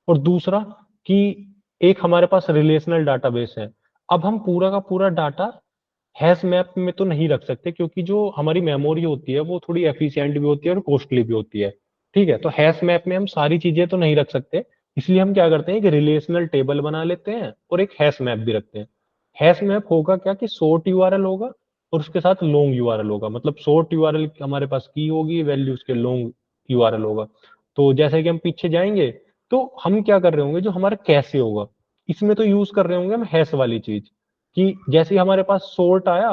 और दूसरा कि एक हमारे पास रिलेशनल डाटाबेस है। अब हम पूरा का पूरा डाटा हैश मैप में तो नहीं रख सकते, क्योंकि जो हमारी मेमोरी होती है वो थोड़ी एफिशिएंट भी होती है और कॉस्टली भी होती है। ठीक है, तो हैश मैप में हम सारी चीजें तो नहीं रख सकते, इसलिए हम क्या करते हैं, एक रिलेशनल टेबल बना लेते हैं और एक हैश मैप भी रखते हैं। हैश मैप होगा क्या, कि शॉर्ट यूआरएल होगा और उसके साथ लॉन्ग यूआरएल होगा, मतलब शॉर्ट यूआरएल हमारे पास की होगी वैल्यू, उसके लॉन्ग यूआरएल होगा। तो जैसे कि हम पीछे जाएंगे तो हम क्या कर रहे होंगे, जो हमारा कैसे होगा, इसमें तो यूज कर रहे होंगे हम हैश वाली चीज, कि जैसे ही हमारे पास सोर्ट आया,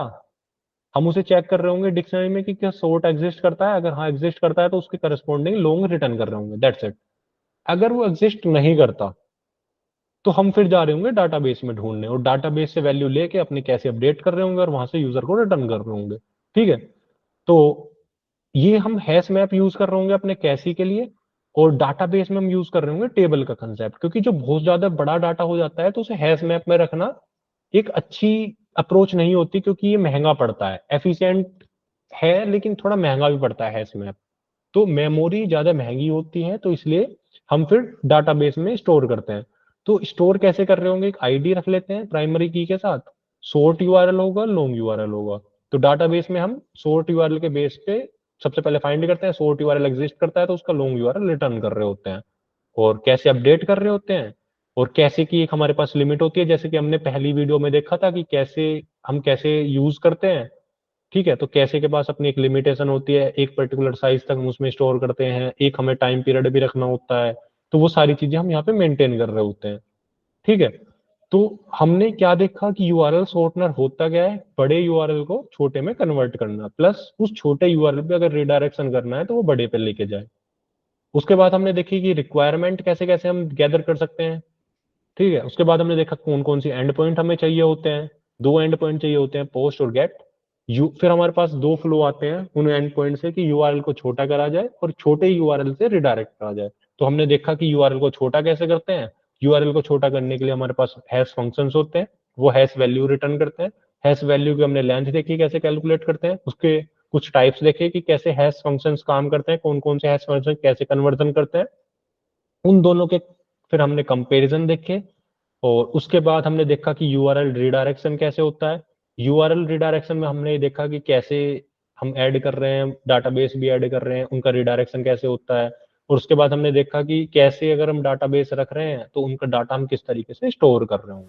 हम उसे चेक कर रहे होंगे डिक्शनरी में कि क्या सॉर्ट एग्जिस्ट करता है, अगर हाँ एग्जिस्ट करता है तो उसके करस्पॉन्डिंग लॉन्ग रिटर्न कर रहे होंगे, दैट्स इट। अगर वो एग्जिस्ट नहीं करता तो हम फिर जा रहे होंगे डाटाबेस में ढूंढने, और डाटाबेस से वैल्यू लेके अपने कैसे अपडेट कर रहे होंगे और वहां से यूजर को रिटर्न कर रहे होंगे। ठीक है। तो ये हम हैश मैप यूज कर रहे होंगे अपने कैसी के लिए, और डाटाबेस में हम यूज कर रहे होंगे टेबल का कंसेप्ट, क्योंकि जो बहुत ज्यादा बड़ा डाटा हो जाता है तो उसे हैश मैप में रखना एक अच्छी अप्रोच नहीं होती, क्योंकि ये महंगा पड़ता है, एफिशिएंट है लेकिन थोड़ा महंगा भी पड़ता है हैश मैप। तो मेमोरी ज्यादा महंगी होती है, तो इसलिए हम फिर डाटाबेस में स्टोर करते हैं। तो स्टोर कैसे कर रहे होंगे, एक आईडी रख लेते हैं प्राइमरी की के साथ, सोर्ट यूआरएल होगा, लॉन्ग यूआरएल होगा। तो डाटाबेस में हम सोर्ट यूआरएल के बेस पे सबसे पहले फाइंड करते हैं, सोर्ट यूआरएल एग्जिस्ट करता है तो उसका लॉन्ग यूआरएल रिटर्न कर रहे होते हैं, और कैसे अपडेट कर रहे होते हैं। और कैसे की एक हमारे पास लिमिट होती है, जैसे कि हमने पहली वीडियो में देखा था कि कैसे यूज करते हैं। ठीक है। तो कैसे के पास अपनी एक लिमिटेशन होती है, एक पर्टिकुलर साइज तक हम उसमें स्टोर करते हैं, एक हमें टाइम पीरियड भी रखना होता है। तो वो सारी चीजें हम यहाँ पे मेंटेन कर रहे होते हैं। ठीक है। तो हमने क्या देखा कि यूआरएल शॉर्टनर होता क्या है, बड़े यूआरएल को छोटे में कन्वर्ट करना, प्लस उस छोटे यूआरएल पे अगर रिडायरेक्शन करना है तो वो बड़े पे लेके जाए। उसके बाद हमने देखी कि रिक्वायरमेंट कैसे कैसे हम गैदर कर सकते हैं। ठीक है। उसके बाद हमने देखा कौन कौन सी एंड पॉइंट हमें चाहिए होते हैं, दो एंड पॉइंट चाहिए होते हैं, पोस्ट और गेट। फिर हमारे पास दो फ्लो आते हैं उन एंड पॉइंट से कि यूआरएल को छोटा करा जाए और छोटे यूआरएल से रिडायरेक्ट करा जाए। तो हमने देखा कि यूआरएल को छोटा कैसे करते हैं। यूआरएल को छोटा करने के लिए हमारे पास हैश फंक्शंस होते हैं, वो हैश वैल्यू रिटर्न करते हैं। हैश वैल्यू की हमने लेंथ देखी कैसे कैलकुलेट करते हैं, उसके कुछ टाइप्स देखे कि कैसे हैश फंक्शंस काम करते हैं, कौन कौन से हैश फंक्शन कैसे कन्वर्जन करते हैं, उन दोनों के फिर हमने कंपैरिजन देखे। और उसके बाद हमने देखा कि यूआरएल रिडायरेक्शन कैसे होता है। यूआरएल रिडायरेक्शन में हमने ये देखा कि कैसे हम ऐड कर रहे हैं, डाटाबेस भी ऐड कर रहे हैं, उनका रिडायरेक्शन कैसे होता है। और उसके बाद हमने देखा कि कैसे अगर हम डाटाबेस रख रहे हैं तो उनका डाटा हम किस तरीके से स्टोर कर रहे होंगे।